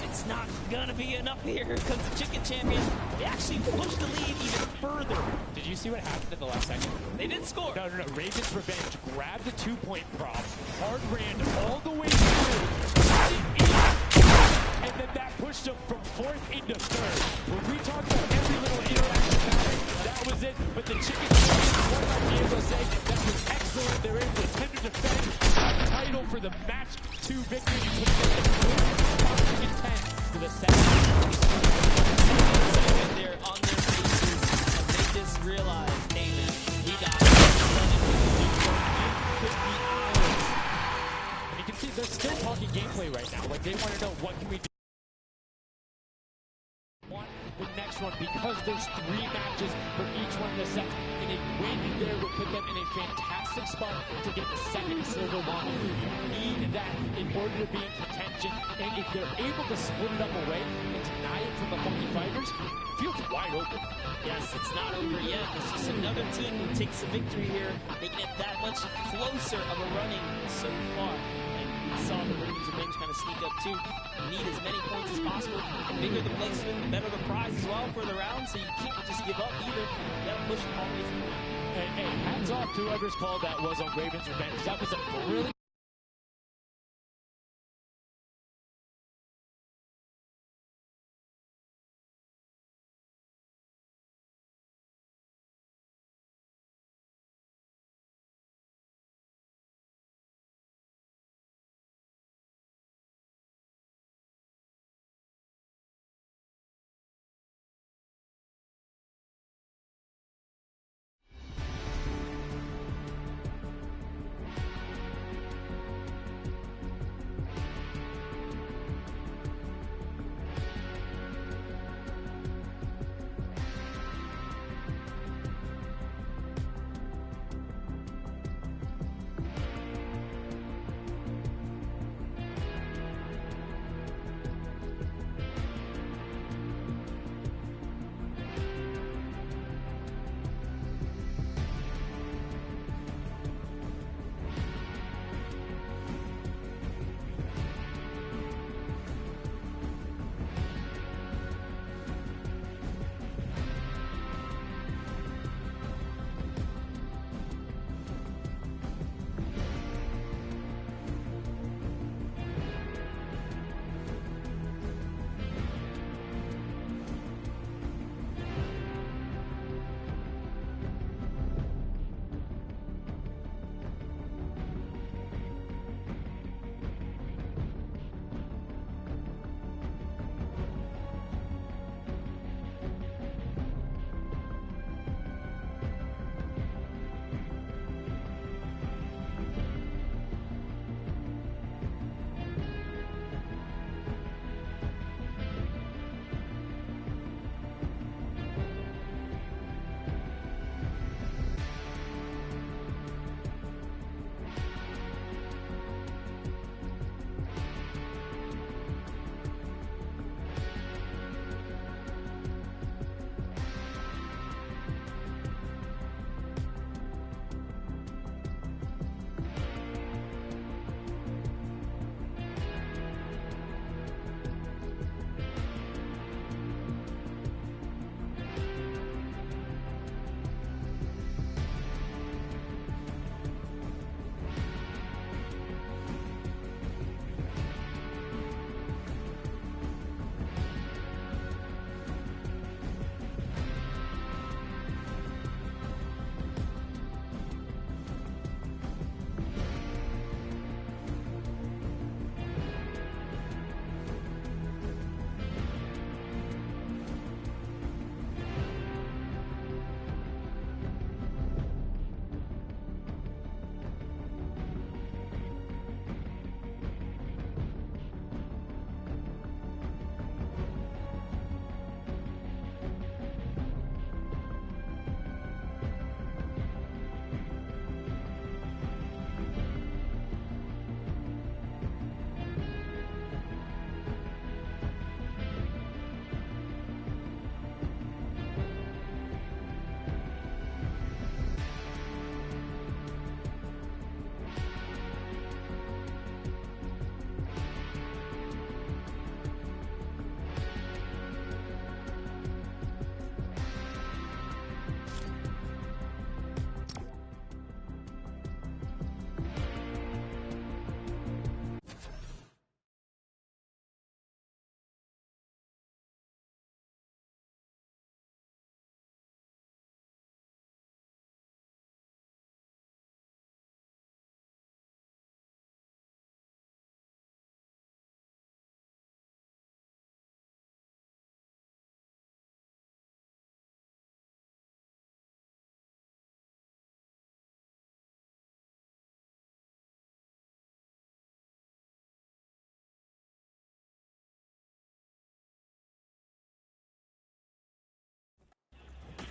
It's not going to be enough here because the Chicken Champions, they actually pushed the lead even further. Did you see what happened in the last second? They didn't score. No. Raven's Revenge grabbed the 2-point prop, hard ran all the way through, got it in, and then that pushed them from 4th into 3rd. When we talk about every little interaction mattering, that was it. But the Chicken Champions, what might be able to say, that was excellent. They're able to tend to defend the title for the match 2 victory to put them in 10 to the second. They're on their faces and they just realized, hey man, we got it. And you can see they're still talking gameplay right now. Like, they want to know what can we do. Want the next one because there's 3 matches for each one of the sets, and a win there would put them in a fantastic spot to get the second silver llama. You need that in order to be in contention, and if they're able to split it up away and deny it from the Funky Fighters, field's wide open. Yes, it's not over yet. It's just another team who takes a victory here, making it that much closer of a running so far. And we saw the Raven's Revenge kind of sneak up too. You need as many points as possible. The bigger the placement, the better the prize as well for the round, so you can't just give up either. You gotta push it all the way to the line. And hey, hats off to whoever's call that was on Raven's Revenge. That was a brilliant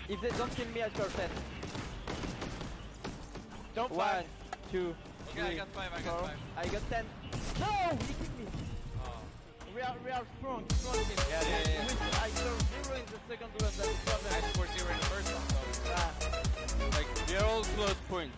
If they don't kill me, I score 10. Don't 1, fight. 2, Okay, 3, I got 5, I got 4. 5. I got 10. No! He killed me! Oh. We are strong team. Yeah. I scored 0 in the second one, that's the problem. I scored 0 in the first one, so. Like, they're all close points.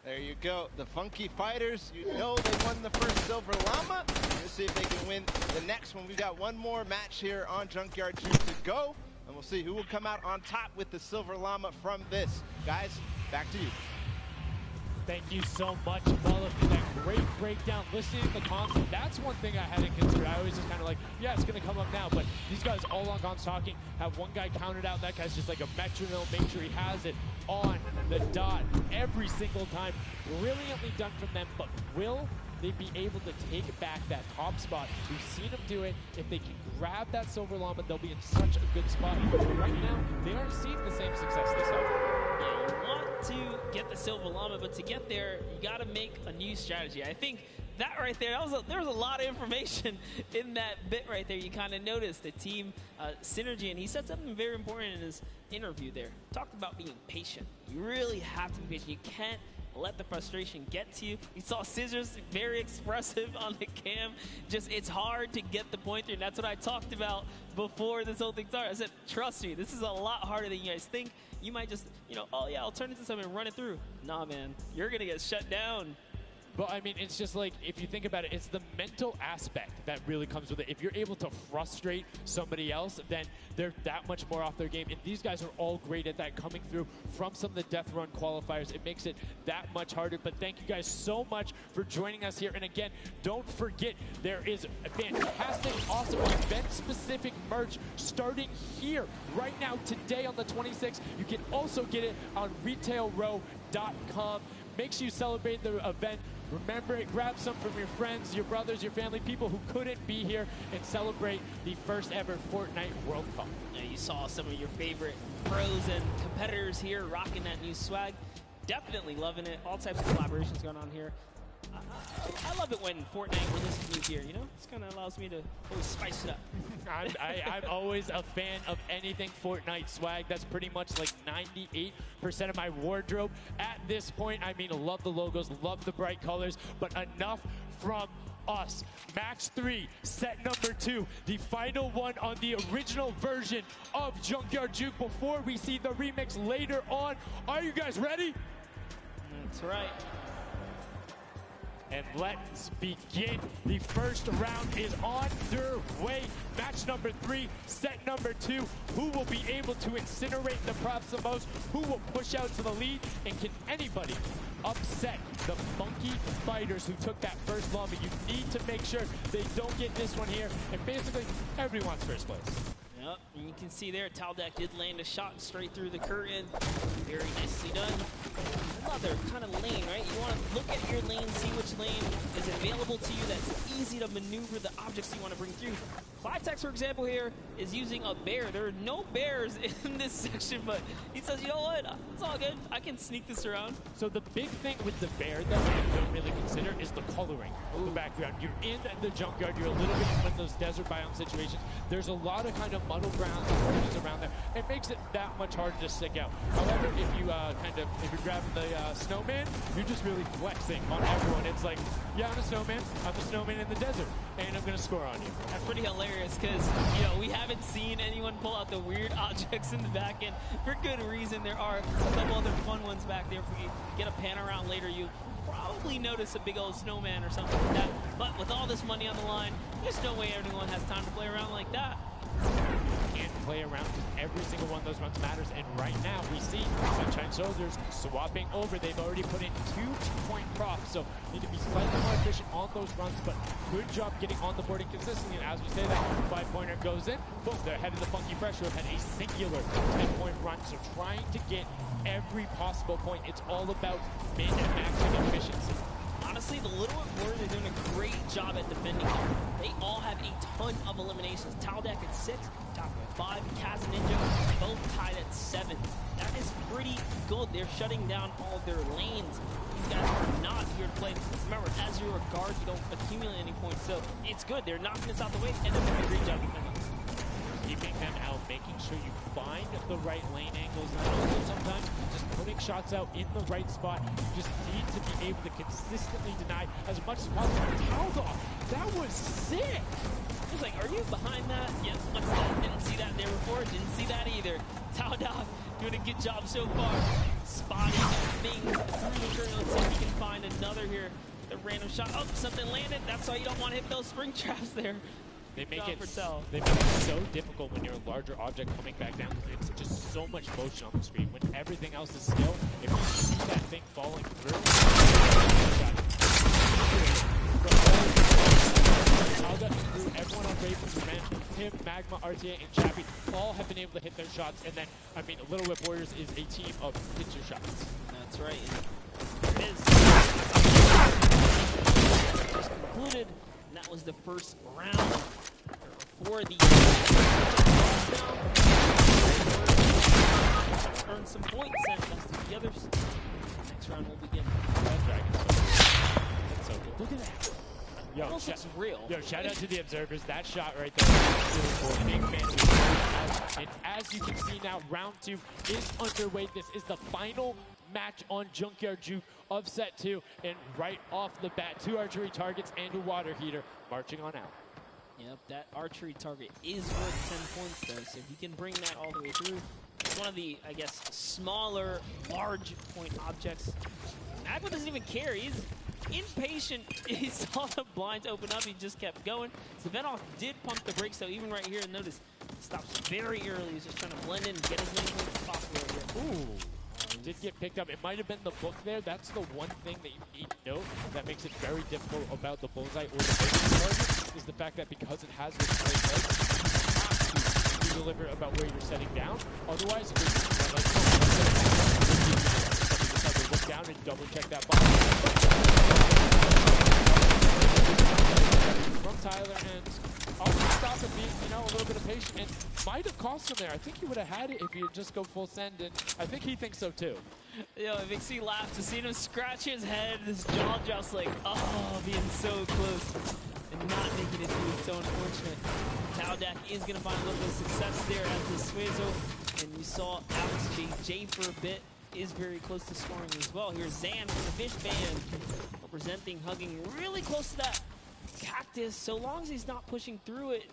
There you go. The Funky Fighters, you know they won the first Silver Llama. Let's see if they can win the next one. We've got one more match here on Junkyard Juke to go. And we'll see who will come out on top with the Silver Llama from this. Guys, back to you. Thank you so much, Bella, for that great breakdown. Listening to the console, that's one thing I hadn't considered. I always just kind of like, yeah, it's going to come up now. But these guys all on Gon's talking, have one guy counted out. That guy's just like a metronome, make sure he has it on the dot every single time. Brilliantly done from them, but will they be able to take back that top spot? We've seen them do it. If they can grab that Silver Llama, they'll be in such a good spot. But right now, they aren't seeing the same success they saw. Yeah, you want to get the Silver Llama, but to get there, you got to make a new strategy. I think that right there, there was a lot of information in that bit right there. You kind of noticed the team synergy, and he said something very important in his interview there. Talked about being patient. You really have to be patient. You can't let the frustration get to you. You saw Scissors very expressive on the cam. Just, it's hard to get the point through, and that's what I talked about before this whole thing started. I said, trust me, this is a lot harder than you guys think. You might just, you know, oh yeah, I'll turn it into something and run it through. Nah, man, you're gonna get shut down. But I mean, it's just like, if you think about it, it's the mental aspect that really comes with it. If you're able to frustrate somebody else, then they're that much more off their game. And these guys are all great at that, coming through from some of the Death Run qualifiers. It makes it that much harder. But thank you guys so much for joining us here. And again, don't forget, there is a fantastic, awesome event-specific merch starting here right now, today on the 26th. You can also get it on retailrow.com. Make sure you celebrate the event. Remember it, grab some from your friends, your brothers, your family, people who couldn't be here, and celebrate the first ever Fortnite World Cup. Now, you saw some of your favorite pros and competitors here rocking that new swag. Definitely loving it. All types of collaborations going on here. I love it when Fortnite releases new gear, you know? This kind of allows me to always spice it up. I'm always a fan of anything Fortnite swag. That's pretty much like 98% of my wardrobe. At this point, I mean, love the logos, love the bright colors, but enough from us. Match 3, set number 2, the final one on the original version of Junkyard Juke before we see the remix later on. Are you guys ready? That's right. And let's begin. The first round is on their way. Match number 3, set number 2. Who will be able to incinerate the props the most? Who will push out to the lead? And can anybody upset the Funky Fighters who took that first llama? You need to make sure they don't get this one here. And basically, everyone's first place. Yep, and you can see there, Taldeck did land a shot straight through the curtain. Very nicely done. Another kind of lane, right? You want to look at your lane, see which lane is available to you that's easy to maneuver the objects you want to bring through. Clivetex, for example, here is using a bear. There are no bears in this section, but he says, you know what? It's all good. I can sneak this around. So the big thing with the bear that I don't really consider is the coloring of the background. You're in the junkyard. You're a little bit in those desert biome situations. There's a lot of kind of muddle grounds and bushes around there. It makes it that much harder to stick out. However, if you if you're grabbing the snowman, you're just really flexing on everyone. It's like, yeah, I'm a snowman. I'm a snowman in the desert, and I'm going to score on you. That's pretty hilarious because, you know, we haven't seen anyone pull out the weird objects in the back end for good reason. There are a couple other fun ones back there. If we get a pan around later, you probably notice a big old snowman or something like that. But with all this money on the line, there's no way anyone has time to play around like that. And play around. Every single one of those runs matters. And right now we see Sunshine Soldiers swapping over. They've already put in 2-point props, so need to be slightly more efficient on those runs, but good job getting on the board and consistently. And as we say that, 5-pointer goes in. Boom, they're ahead of the Funky Fresh, who have had a singular 10-point run. So trying to get every possible point. It's all about min and maxing efficiency. Honestly, the Little Warriors are doing a great job at defending here. They all have a ton of eliminations. Taldeck at 6, Top 5, Kaz and Ninja both tied at 7. That is pretty good. They're shutting down all their lanes. These guys are not here to play. Remember, as you're a guard, you don't accumulate any points, so it's good. They're knocking us out the way, and they're doing a great job defending. Keep timing them out, making sure you find the right lane angles, and also sometimes just putting shots out in the right spot. You just need to be able to consistently deny as much as possible. Taldoff, that was sick! I was like, are you behind that? Yes, what's that? Didn't see that there before, didn't see that either. Taldoff doing a good job so far. Spotting things through the curtain. Let's see if he can find another here. The random shot. Oh, something landed. That's why you don't want to hit those spring traps there. They make it so difficult when you're a larger object coming back down. It's just so much motion on the screen. When everything else is still, if you see that thing falling through, Alga through everyone on Raven's Revenge, him, Magma, RTA, and Chappie all have been able to hit their shots. And then, I mean, Little Whip Warriors is a team of hit your shots. That's right. And it is. Just concluded, and that was the first round for the earn some points and the others. Next round will begin. That's so good. Look at that. Yo, looks real. Yo, shout out to the observers. That shot right there is really cool. Big fan. And as you can see now, round 2 is underway. This is the final match on Junkyard Juke of set 2. And right off the bat, 2 archery targets and a water heater marching on out. Yep, that archery target is worth 10 points though. So if you can bring that all the way through, it's one of the, I guess, smaller, large point objects. Magma doesn't even care. He's impatient. He saw the blinds open up. He just kept going. Svenoff did pump the brakes, so even right here, notice, stops very early. He's just trying to blend in and get as many points as possible here. Ooh. Did get picked up. It might have been the book there. That's the one thing that you need to know that makes it very difficult about the bullseye or the base target, is the fact that because it has this great leg, you have to be deliberate about where you're setting down. Otherwise, you just have to look down and double check that box. From Tyler, and also stop and be, a little bit of patience, and might have cost him there. I think he would have had it if he had just go full send, and I think he thinks so too. Yo, it makes me laugh to see him scratch his head, his jaw just like, oh, being so close and not making it through. It's so unfortunate. Taldak is going to find a little bit of success there as the Suezo, and you saw Alex JJ for a bit is very close to scoring as well. Here's Zan from the Fish Band representing, hugging really close to that cactus. So long as he's not pushing through it,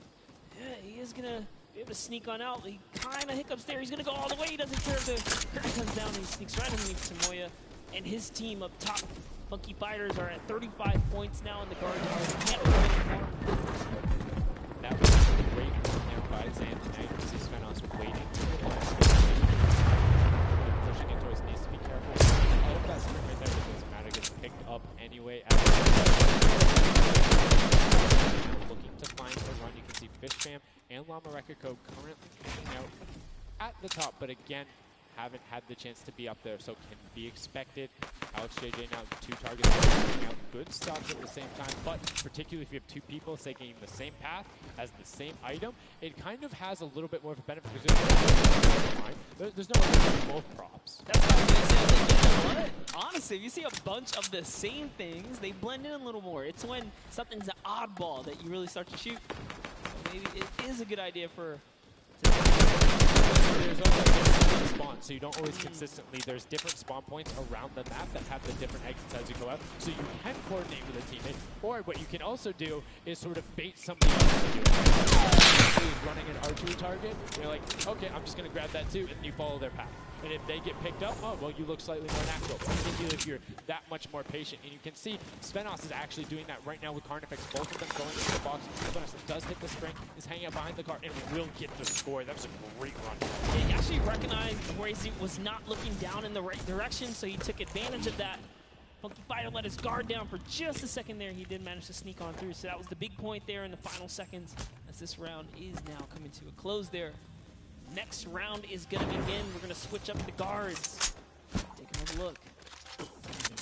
yeah, he is going to be able to sneak on out. He kind of hiccups there. He's going to go all the way. He doesn't care if the curtain comes down. He sneaks right underneath Samoya. And his team up top, Funky Fighters, are at 35 points now in the guard tower. Can't win anymore. That was a great run there by Zan. Now you can see Svenoff's waiting. Pushing it towards needs to be careful. All of that sprint right there, it doesn't matter. It gets picked up anyway. Looking to find the run. You can see Fish Fam and Llama Record Code currently hanging out at the top, but again, haven't had the chance to be up there, so can be expected. Alex JJ now 2 targets, out good stops at the same time, but particularly if you have 2 people taking the same path as the same item, it kind of has a little bit more of a benefit because there's no way to do both props. That's how you say it. Honestly, if you see a bunch of the same things, they blend in a little more. It's when something's an oddball that you really start to shoot. Maybe it is a good idea for... There's also different spawns, so you don't always consistently. There's different spawn points around the map that have the different exits as you go out, so you can coordinate with a teammate. Or what you can also do is sort of bait somebody else to do it. Who's running an archery target, you're like, okay, I'm just going to grab that too, and you follow their path. And if they get picked up, oh, well, you look slightly more natural, particularly if you're that much more patient. And you can see Svenos is actually doing that right now with Carnifex. Both of them going into the box. Svenos does hit the spring, is hanging out behind the car, and will get the score. That was a great run. He actually recognized where he was not looking down in the right direction, so he took advantage of that. Funky Fighter let his guard down for just a second there. He did manage to sneak on through, so that was the big point there in the final seconds as this round is now coming to a close there. Next round is going to begin. We're going to switch up the guards. Take another look.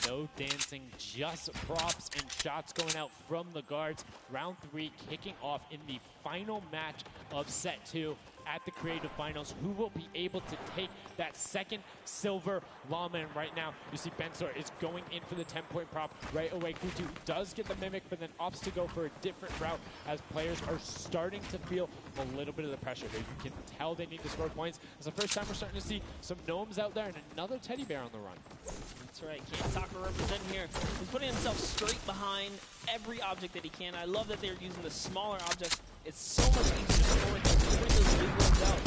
No dancing, just props and shots going out from the guards. Round 3 kicking off in the final match of set 2. at the Creative Finals, who will be able to take that second silver llama. And right now, you see Bensor is going in for the 10-point prop right away. Kutu does get the Mimic, but then opts to go for a different route as players are starting to feel a little bit of the pressure here. You can tell they need to score points. It's the first time we're starting to see some gnomes out there and another teddy bear on the run. That's right, Kantaka representing here. He's putting himself straight behind every object that he can. I love that they're using the smaller objects. It's so much easier to score when you bring those big ones out.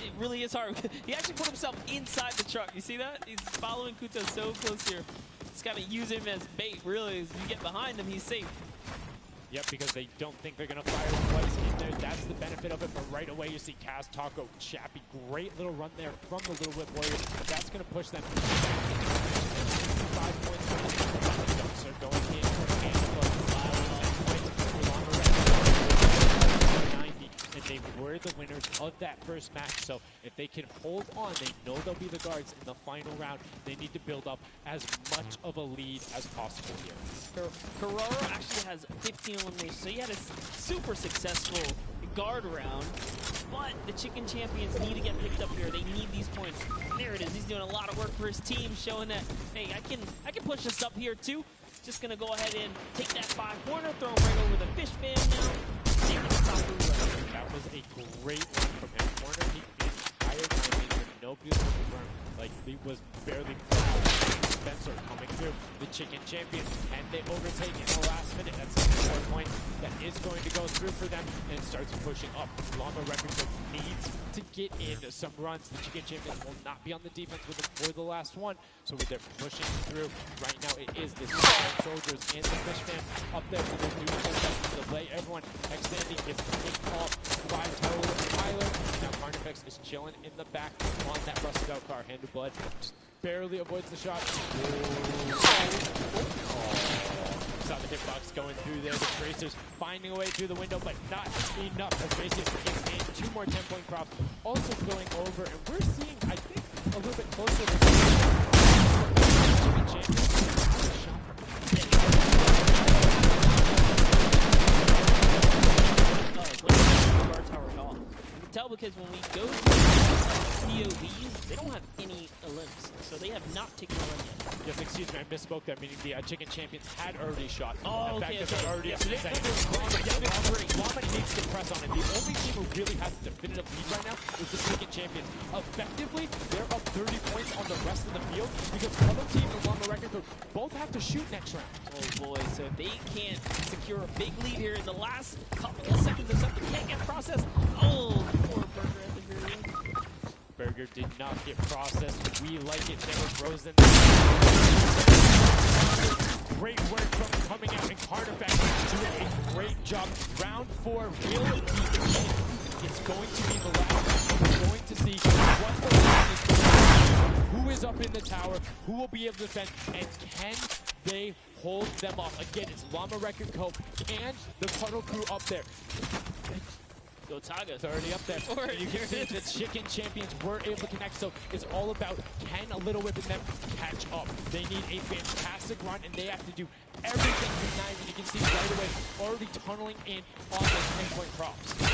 It really is hard. He actually put himself inside the truck. You see that? He's following Kuta so close here. Just gotta use him as bait, really. As you get behind him, he's safe. Yep, because they don't think they're going to fire twice in there. That's the benefit of it. But right away, you see Kaz, Taco, Chappie. Great little run there from the Little Whip Warriors. That's going to push them 5 points from the so going in for a handful of 90, and they were the winners of that first match. So if they can hold on, they know they'll be the guards in the final round. They need to build up as much of a lead as possible here. Carraro actually has 15 eliminations, so he had a super successful guard round. But the Chicken Champions need to get picked up here. They need these points. There it is. He's doing a lot of work for his team, showing that, hey, I can push this up here too. Just gonna go ahead and take that 5-pointer, throw him right over the fish fan now. That was a great one from him. Corner, he entire time for no beautiful confirm. Like, he was barely Spencer coming through. The Chicken Champions, and they overtake in the last minute. That's a 4 point that is going to go through for them, and starts pushing up. Llama Records needs to get in some runs. The Chicken Champions will not be on the defense with them for the last one, so they're pushing through. Right now, it is the soldiers and the Fishman up there, so they're doing their best to delay everyone. Extending gets a big call. 5 total with Tyler. Now Carnifex is chilling in the back on that rusted out car. Hand of Blood just barely avoids the shot. Saw the hitbox going through there. The Tracers finding a way through the window, but not enough. The Tracers gets in 2 more 10-point props. Also going over, and we're seeing, I think, a little bit closer to the tell because when we go to POVs, they don't have any limbs, so they have not taken a limb yet. Yes, excuse me, I misspoke that, meaning the Chicken Champions had already shot. Oh, okay, okay. Already Yeah, so Llama needs to press on it. The only team who really has a definitive lead right now is the Chicken Champions. Effectively, they're up 30 points on the rest of the field because the other team and Llama Records both have to shoot next round. Oh boy, so if they can't secure a big lead here in the last couple of seconds or something, can't get processed. Oh, poor Burger at the very end. Burger did not get processed. We like it. They were frozen. Great work from coming out, and Carnifex doing a great job. Round 4 will be the It's going to be the last. We're going to see what the round is going to be. Who is up in the tower? Who will be able to defend? And can they hold them off? Again, it's Llama Record Co. and the Puddle Crew up there. Go Taga. It's already up there. You can see the Chicken Champions were able to connect, so it's all about can a Little Whip and them catch up. They need a fantastic run, and they have to do everything tonight. And you can see right away already tunneling in on those 10-point props. Yeah,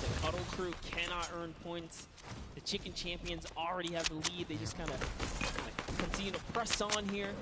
the Puddle Crew cannot earn points. The Chicken Champions already have the lead. They just kind of continue to press on here.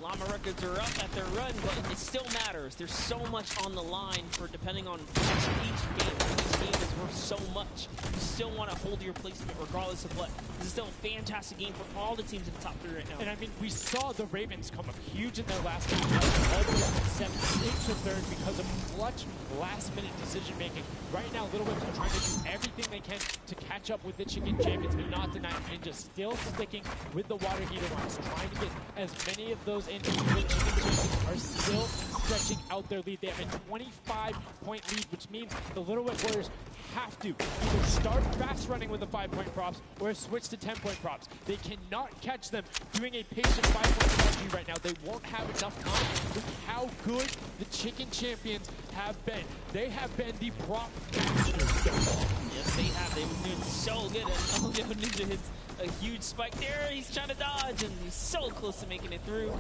Llama Records are up at their run, but it still matters. There's so much on the line for depending on each game. Each game is worth so much. You still want to hold your placement regardless of what. This is still a fantastic game for all the teams in the top 3 right now. And I mean, we saw the Ravens come up huge in their last game, all the way up to 7th into 3rd because of clutch last-minute decision-making. Right now, Little Whips are trying to do everything they can to catch up with the Chicken Champions, but not denying Ninja still sticking with the water heater runs, trying to get as many of those in. The Chicken Champions are still stretching out their lead. They have a 25-point lead, which means the Little Whip Warriors have to either start fast running with the 5-point props or switch to 10-point props. They cannot catch them doing a patient 5-point strategy right now. They won't have enough time with how good the Chicken Champions have been. They have been the prop masters. Yes, they have. They've been doing so good. And Ninja hits a huge spike there. He's trying to dodge, and he's so close to making it through.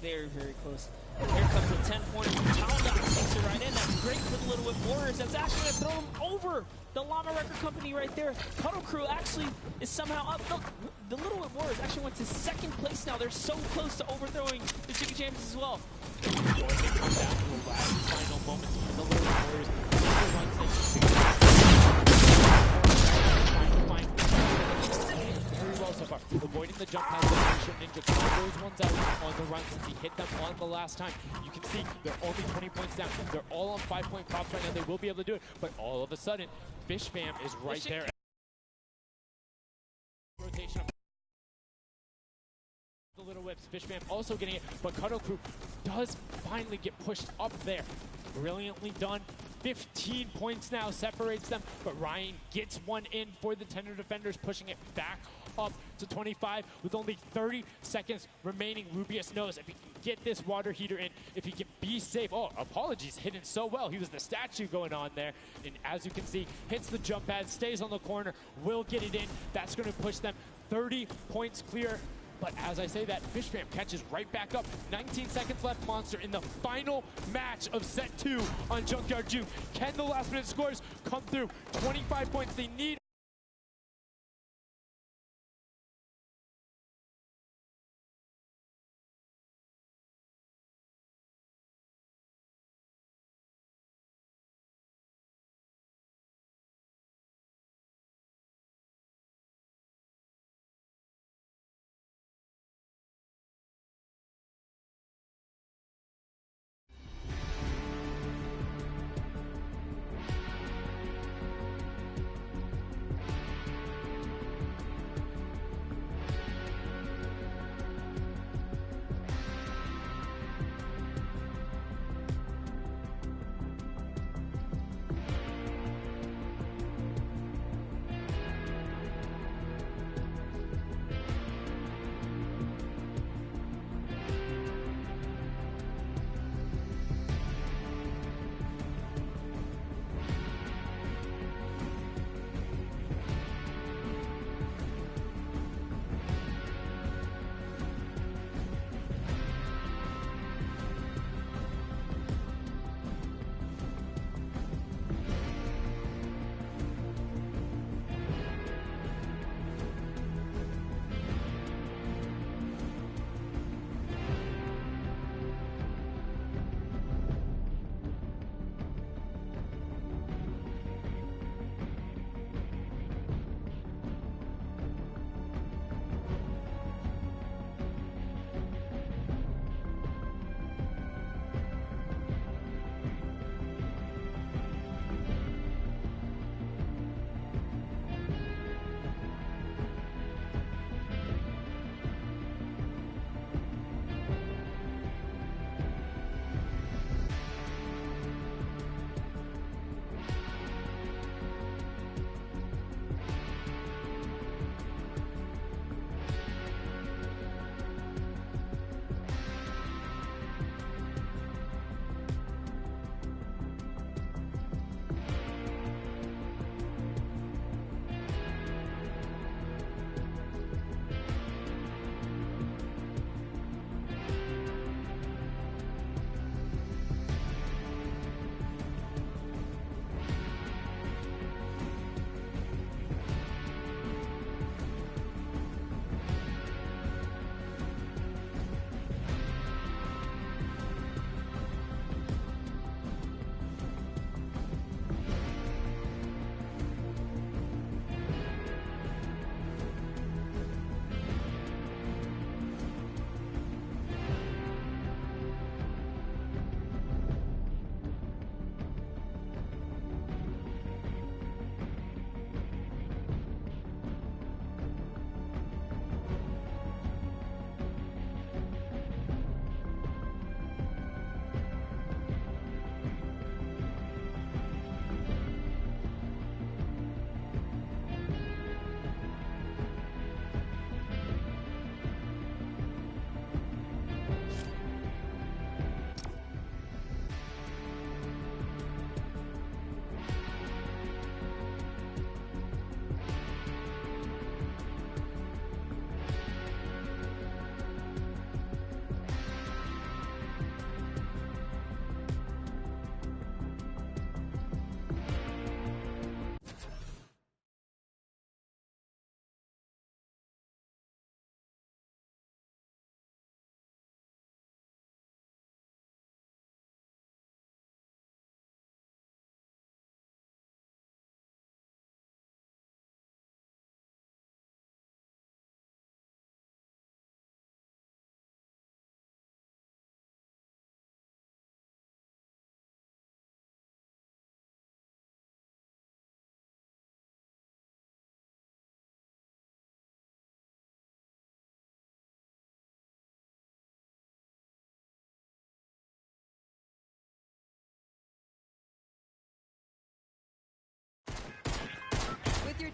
very, very close. Here comes a 10-pointer from Talendot, takes it right in. That's great for the Little Whip Warriors. That's actually going to throw them over the Llama Record Company right there. Cuddle Crew actually is somehow up. Look, the Little Whip Warriors actually went to second place now. They're so close to overthrowing the Chicken Champions as well. Going to come down to the last final moments of the Little Whip Warriors. Very well so far. Avoiding the jump pads that Ninja called those ones out on the run since he hit them on the last time. You can see they're only 20 points down. They're all on 5-point props right now. They will be able to do it, but all of a sudden, Fish Fam is right there. Rotation of the Little Whips. Fish Fam also getting it, but Cuddle Crew does finally get pushed up there. Brilliantly done. 15 points now separates them, but Ryan gets one in for the Tender Defenders, pushing it back up to 25 with only 30 seconds remaining. Rubius knows if he can get this water heater in, if he can be safe. Oh, apologies, hidden so well. He was the statue going on there, and as you can see, hits the jump pad, stays on the corner, will get it in. That's going to push them 30 points clear. But as I say that, Fish Fam catches right back up. 19 seconds left, Monster, in the final match of set 2 on Junkyard Juke. Can the last minute scores come through? 25 points they need.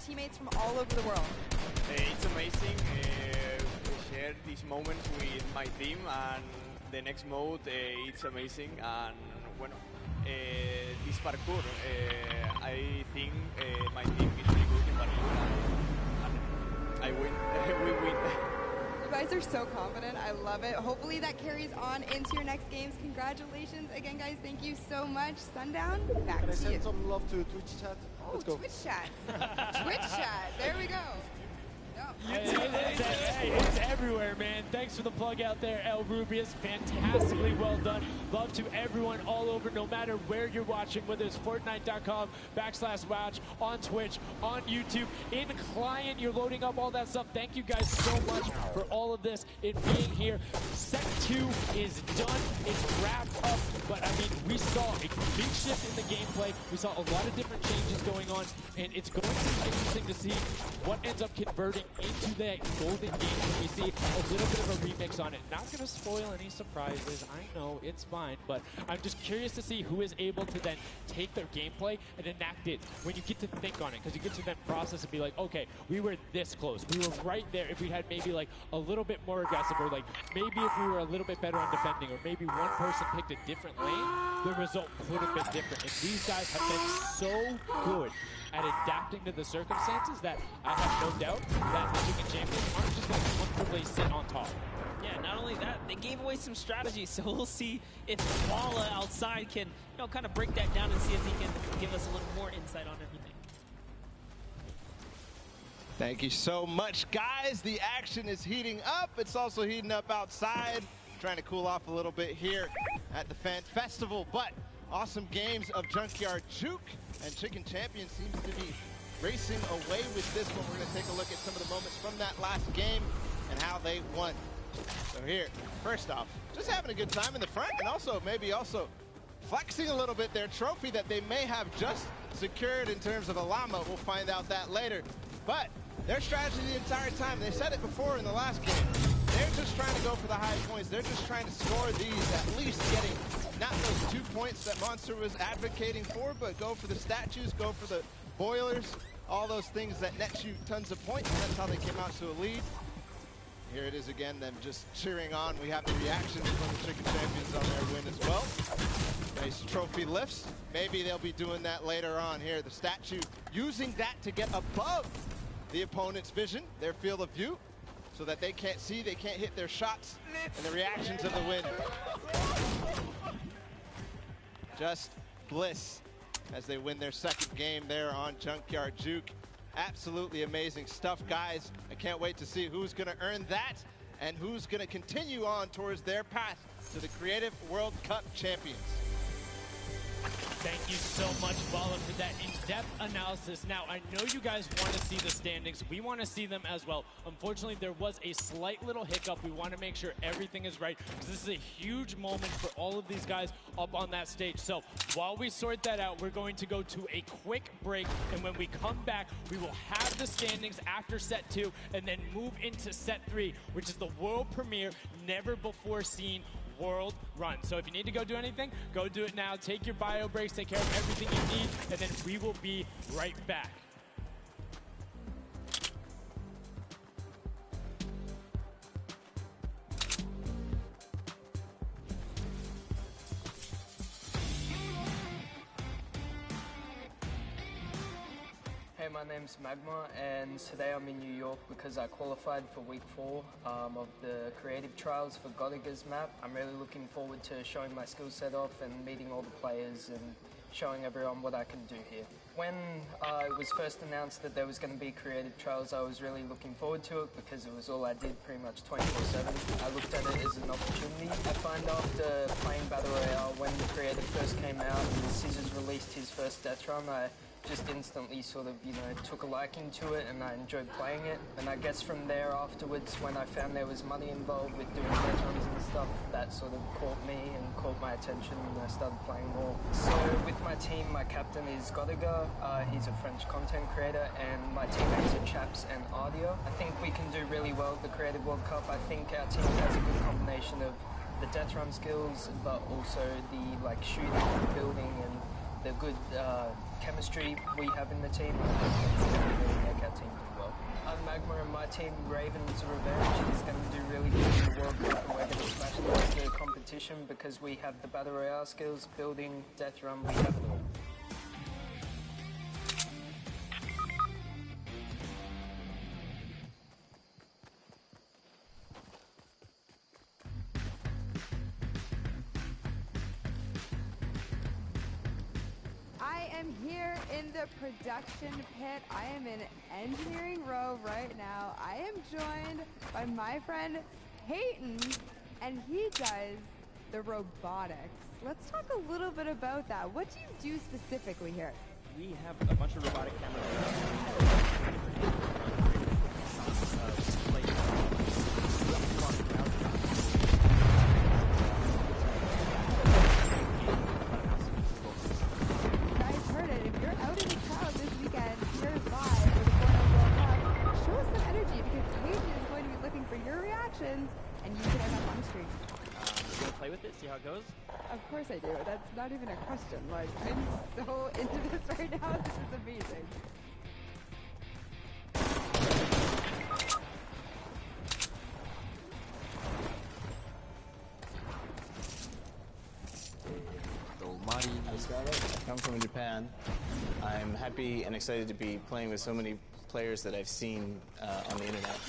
teammates from all over the world? It's amazing. Share these moments with my team, and the next mode, it's amazing. And bueno, this parkour, I think my team is really good in parkour, and I win. We win. You guys are so confident. I love it. Hopefully that carries on into your next games. Congratulations again, guys. Thank you so much. Sundown, back Can I to you. send some love to Twitch chat? Oh, Let's go. Twitch chat. Twitch chat. There we go. It's everywhere, man. Thanks for the plug out there, El Rubius. Fantastically well done. Love to everyone all over, no matter where you're watching, whether it's Fortnite.com/watch, on Twitch, on YouTube, in client, you're loading up all that stuff. Thank you guys so much for all of this, it being here. Set 2 is done. It's wrapped up. But, I mean, we saw a big shift in the gameplay. We saw a lot of different changes going on, and it's going to be interesting to see what ends up converting into that golden game when we see a little bit of a remix on it. Not going to spoil any surprises. I know, it's fine, but I'm just curious to see who is able to then take their gameplay and enact it when you get to think on it, because you get to then process and be like, okay, we were this close. We were right there. If we had maybe like a little bit more aggressive, or like maybe if we were a little bit better on defending, or maybe one person picked a different lane, the result could have been different. And these guys have been so good at adapting to the circumstances that I have no doubt that the Chicken Champions aren't just going to comfortably sit on top. Yeah, not only that, they gave away some strategies, so we'll see if Walla outside can, kind of break that down and see if he can give us a little more insight on everything. Thank you so much, guys. The action is heating up. It's also heating up outside. Trying to cool off a little bit here at the Fan Festival, but awesome games of Junkyard Juke, and Chicken Champion seems to be racing away with this one. We're going to take a look at some of the moments from that last game and how they won. So here, first off, just having a good time in the front, and also maybe flexing a little bit their trophy that they may have just secured in terms of a llama. We'll find out that later. But their strategy the entire time, they said it before in the last game, they're just trying to go for the high points. They're just trying to score these, at least getting not those 2 points that Monster was advocating for, but go for the statues, go for the boilers, all those things that net you tons of points, and that's how they came out to a lead. Here it is again, them just cheering on. We have the reactions from the Chicken Champions on their win as well. Nice trophy lifts. Maybe they'll be doing that later on here. The statue using that to get above the opponent's vision, their field of view, so that they can't see, they can't hit their shots, and the reactions of the win. Just bliss as they win their second game there on Junkyard Juke. Absolutely amazing stuff, guys. I can't wait to see who's going to earn that and who's going to continue on towards their path to the Creative World Cup champions. Thank you so much, Bala, for that in-depth analysis. Now, I know you guys want to see the standings. We want to see them as well. Unfortunately, there was a slight little hiccup. We want to make sure everything is right, because this is a huge moment for all of these guys up on that stage. So while we sort that out, we're going to go to a quick break, and when we come back, we will have the standings after set 2 and then move into set 3, which is the world premiere, never before seen world run. So if you need to go do anything, go do it now. Take your bio breaks, take care of everything you need, and then we will be right back. Hey, my name's Magma, and today I'm in New York because I qualified for week 4 of the creative trials for Godiga's map. I'm really looking forward to showing my skill set off and meeting all the players and showing everyone what I can do here. When it was first announced that there was going to be creative trials, I was really looking forward to it because it was all I did pretty much 24/7. I looked at it as an opportunity. I find after playing Battle Royale, when the creative first came out and Scissors released his first death run, I just instantly sort of, took a liking to it, and I enjoyed playing it. And I guess from there afterwards, when I found there was money involved with doing death runs and stuff, that sort of caught me and caught my attention, and I started playing more. So with my team, my captain is Godiga. He's a French content creator, and my teammates are Chaps and Ardia. I think we can do really well at the Creative World Cup. I think our team has a good combination of the death run skills, but also the shooting and building and the good chemistry we have in the team, I think it's going to really make our team do well. Magma and my team, Ravens Revenge, is going to do really good in the World Cup, and we're going to smash the rest of the competition because we have the Battle Royale skills, building, death run, we have it all. I am here in the production pit. I am in engineering row right now. I am joined by my friend Peyton, and he does the robotics. Let's talk a little bit about that. What do you do specifically here? We have a bunch of robotic cameras. And you can end up on the street. You want to play with it, see how it goes? Of course I do. That's not even a question. Like, I'm so into this right now. This is amazing. I come from Japan. I'm happy and excited to be playing with so many players that I've seen on the internet.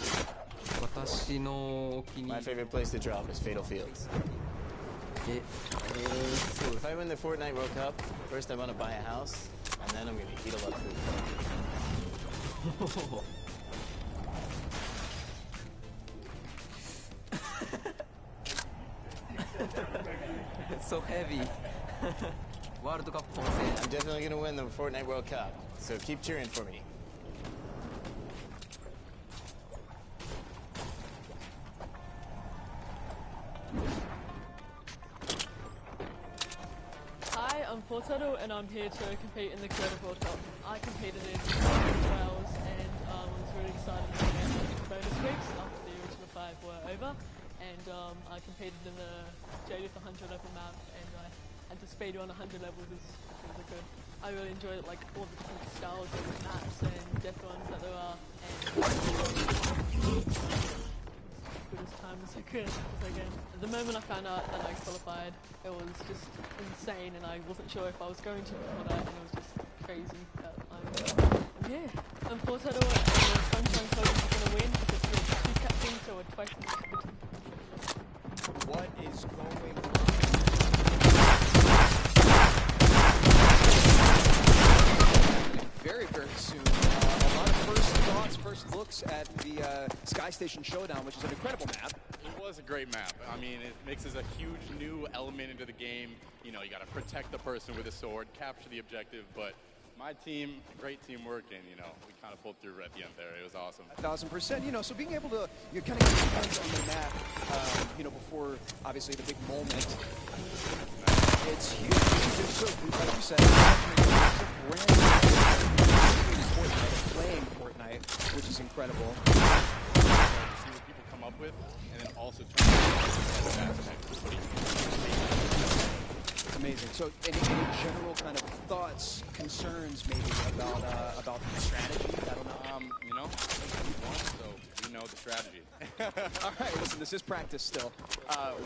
My favorite place to drop is Fatal Fields. If I win the Fortnite World Cup, first I want to buy a house, and then I'm going to eat a lot of food. It's so heavy. World Cup. I'm definitely going to win the Fortnite World Cup, so keep cheering for me. Hi, I'm Fortnite and I'm here to compete in the Creative World Cup. I competed in trials and was really excited to get the bonus weeks after the original 5 were over. And I competed in the JD 100 level map and I had to speed run 100 levels, which was really good. I really enjoyed like all the different styles of maps and death runs that there are, and good as time as I could. The moment I found out that I qualified, it was just insane, and I wasn't sure if I was going to before that, and it was just crazy that I'm here. I'm Fortnite and Sunshine Code is going to win because we're 2 captains, so we're twice in the team. What is going on? Very, very soon. A lot of first thoughts, first looks at the Sky Station Showdown, which is an incredible map. It was a great map. I mean, it mixes a huge new element into the game. You know, you got to protect the person with a sword, capture the objective, but my team, great teamwork, and, you know, we kind of pulled through at the end there. It was awesome. 1,000%. You know, so being able to kind of get your hands on the map, you know, before, obviously, the big moment, it's huge. It's so, like you said, playing Fortnite, which is incredible. See what people come up with, and then also turn it It's amazing. So, any general kind of thoughts, concerns, maybe about the strategy? I don't know. You know, we won, so we know the strategy. All right, listen, this is practice still.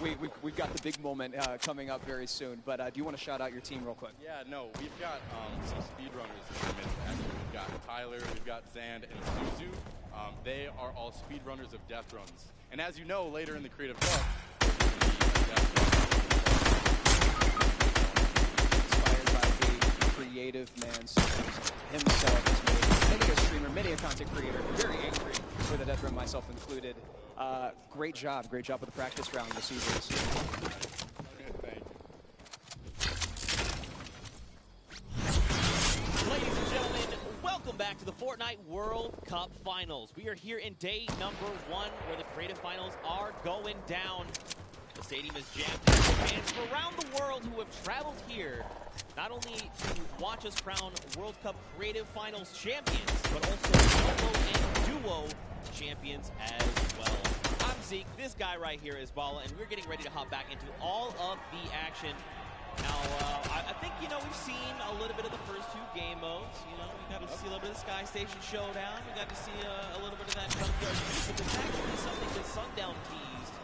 We've got the big moment coming up very soon. But do you want to shout out your team real quick? Yeah, no, we've got some speedrunners in the midst. Actually, we've got Tyler, we've got Zand, and Suzu. They are all speedrunners of death runs. And as you know, later in the Creative Cup, inspired by the creative man himself has made many a streamer, many a content creator, very angry for the death run, myself included. Great job with the practice round this season. Ladies and gentlemen, welcome back to the Fortnite World Cup Finals. We are here in day number 1 where the creative finals are going down. The stadium is jammed with fans from around the world who have traveled here not only to watch us crown World Cup Creative Finals champions, but also solo and duo champions as well. I'm Zeke, this guy right here is Bala, and we're getting ready to hop back into all of the action. Now, I think, you know, we've seen a little bit of the first two game modes. You know, we got to see a little bit of the Sky Station Showdown. We got to see a little bit of that Junkyard Juice. But there's actually something that Sundown teased.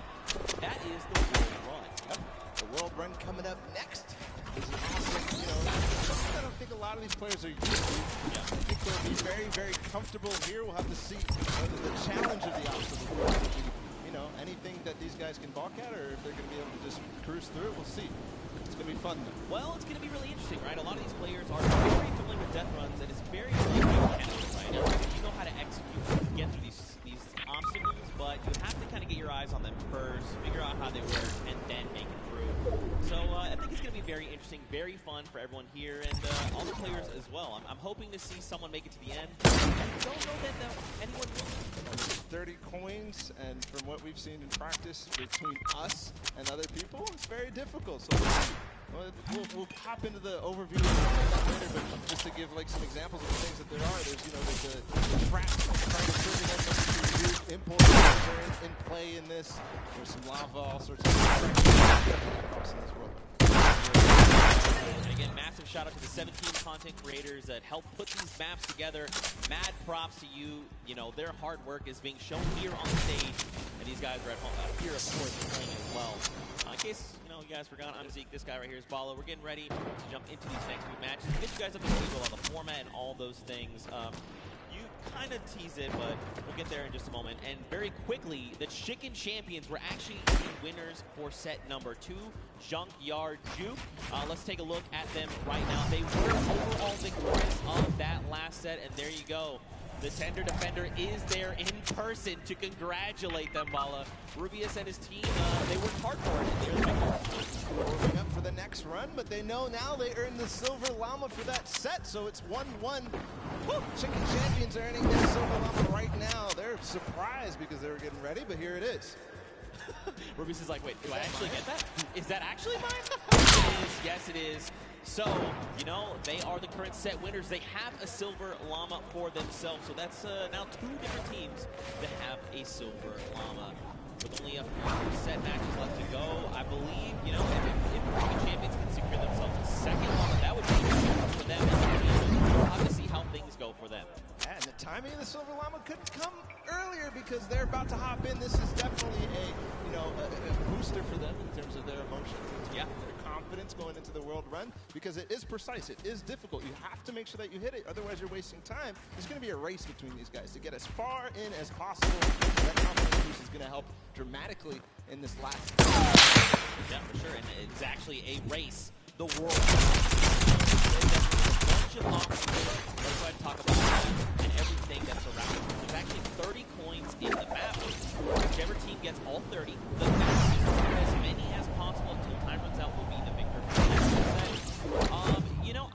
That is the World Run. Yep. The World Run coming up next. Is an awesome, you know, something I don't think a lot of these players are used to. Yeah. I think they'll be very, very comfortable here. We'll have to see whether the challenge of the obstacle course will be, you know, anything that these guys can balk at, or if they're going to be able to just cruise through it. We'll see. It's going to be fun, though. Well, it's going to be really interesting, right? A lot of these players are very familiar with death runs, and it's very mechanical, right? You know how to execute, get through these obstacles, but you have to kind of get your eyes on them first, figure out how they work, and then make it through. So I think it's going to be very interesting, very fun for everyone here, and all the players as well. I'm hoping to see someone make it to the end. I don't know that anyone will. 30 coins, and from what we've seen in practice between us and other people, it's very difficult. So we'll hop into the overview later, but just to give like some examples of the things that there are, there's, you know, there's the trap trying to trigger them to use import are in play in this. There's some lava, all sorts of across in this world. And again, massive shout out to the 17 content creators that helped put these maps together. Mad props to you. You know, their hard work is being shown here on the stage, and these guys are at home here, of course, playing as well. In case, you know, you guys forgot, I'm Zeke. This guy right here is Bala. We're getting ready to jump into these next few matches. Get you guys up to speed with all the format and all those things. You kind of tease it, but we'll get there in just a moment. And very quickly, the Chicken Champions were actually the winners for set number 2, Junkyard Juke. Let's take a look at them right now. They were overall victorious of that last set, and there you go. The Tender Defender is there in person to congratulate them, Bala. Rubius and his team, they worked hard for it, and they're the victors. Warming up for the next run, but they know now they earned the Silver Llama for that set, so it's 1-1. Chicken Champions earning their Silver Llama right now. They're surprised because they were getting ready, but here it is. Rubius is like, wait, do I actually get that? Is that actually mine? It is, yes it is. So, you know, they are the current set winners. They have a Silver Llama for themselves. So that's now 2 different teams that have a Silver Llama. With only a few set matches left to go, I believe, you know, if the champions can secure themselves a second Llama, that would be huge for them. We'll have to see how things go for them. And the timing of the Silver Llama couldn't come earlier because they're about to hop in. This is definitely a booster for them in terms of their emotion, their confidence going into the World Run, because it is precise, it is difficult. You have to make sure that you hit it, otherwise you're wasting time. There's going to be a race between these guys to get as far in as possible. That confidence boost is going to help dramatically in this last. Yeah, for sure, and it's actually a race. The World Run. Let's go ahead and talk about that and everything that's around it. There's actually 30 coins in the map. Whichever team gets all 30, the fastest, as many as possible until time runs out, will be the victor. You know,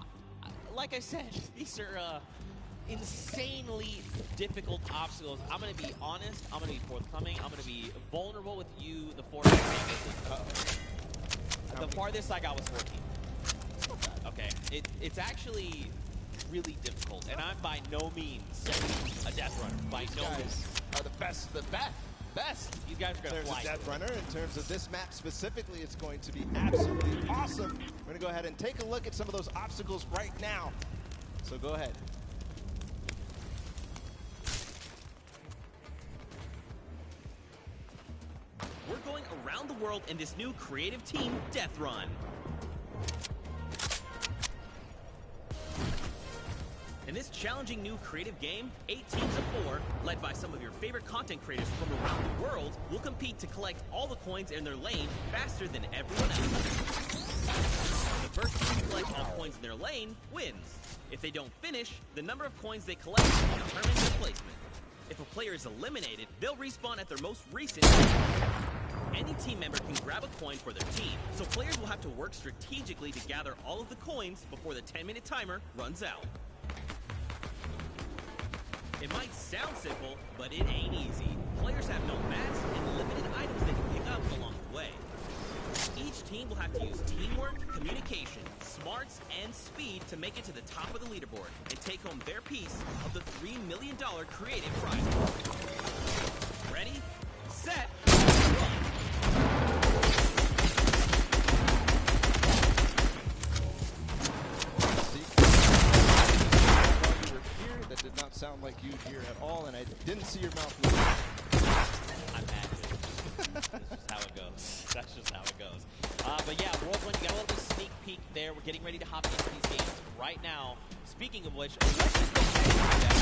like I said, these are insanely difficult obstacles. I'm going to be honest. I'm going to be forthcoming. I'm going to be vulnerable with you, the Fortnite. The farthest I got was 14. Okay, it's actually really difficult, and I'm by no means a death runner. By no means. Are the best, the best. These guys are going to fly. There's a death runner. In terms of this map specifically, it's going to be absolutely awesome. We're going to go ahead and take a look at some of those obstacles right now. So go ahead. We're going around the world in this new creative team, Death Run. In this challenging new creative game, 8 teams of 4, led by some of your favorite content creators from around the world, will compete to collect all the coins in their lane faster than everyone else. The first team to collect all coins in their lane wins. If they don't finish, the number of coins they collect determines their placement. If a player is eliminated, they'll respawn at their most recent team. Any team member can grab a coin for their team, so players will have to work strategically to gather all of the coins before the 10-minute timer runs out. It might sound simple, but it ain't easy. Players have no mats and limited items they can pick up along the way. Each team will have to use teamwork, communication, smarts, and speed to make it to the top of the leaderboard and take home their piece of the $3 million creative prize pool. Ready, set, run! I didn't see your mouth move. I'm mad too. That's just how it goes. That's just how it goes. But yeah, World 1, you got a little bit of sneak peek there. We're getting ready to hop into these games right now. Speaking of which, let's just go ahead and do that.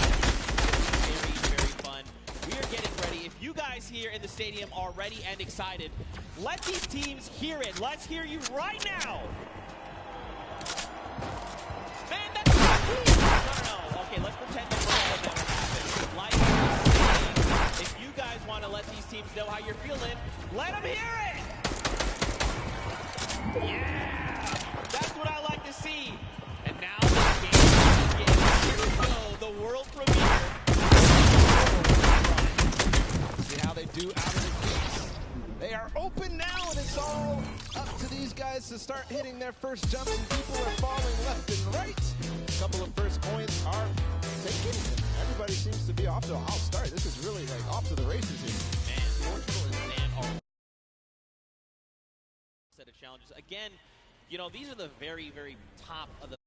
Very, very fun. We are getting ready. If you guys here in the stadium are ready and excited, let these teams hear it. Let's hear you right now. Man, that's no. Okay, let's pretend that never happened. Like I was saying, if you guys want to let these teams know how you're feeling, let them hear it. Yeah, that's what I like to see. And now the game begins. Here we go, the world premiere. See how they do out of the gates. They are open now, and it's all up to these guys to start hitting their first jumps, and people are falling left and right. A couple of first coins are taken. Everybody seems to be off to a hot start. This is really like off to the races here. Man, Portugal and Zan are set of challenges. Again, you know, these are the very, very top of the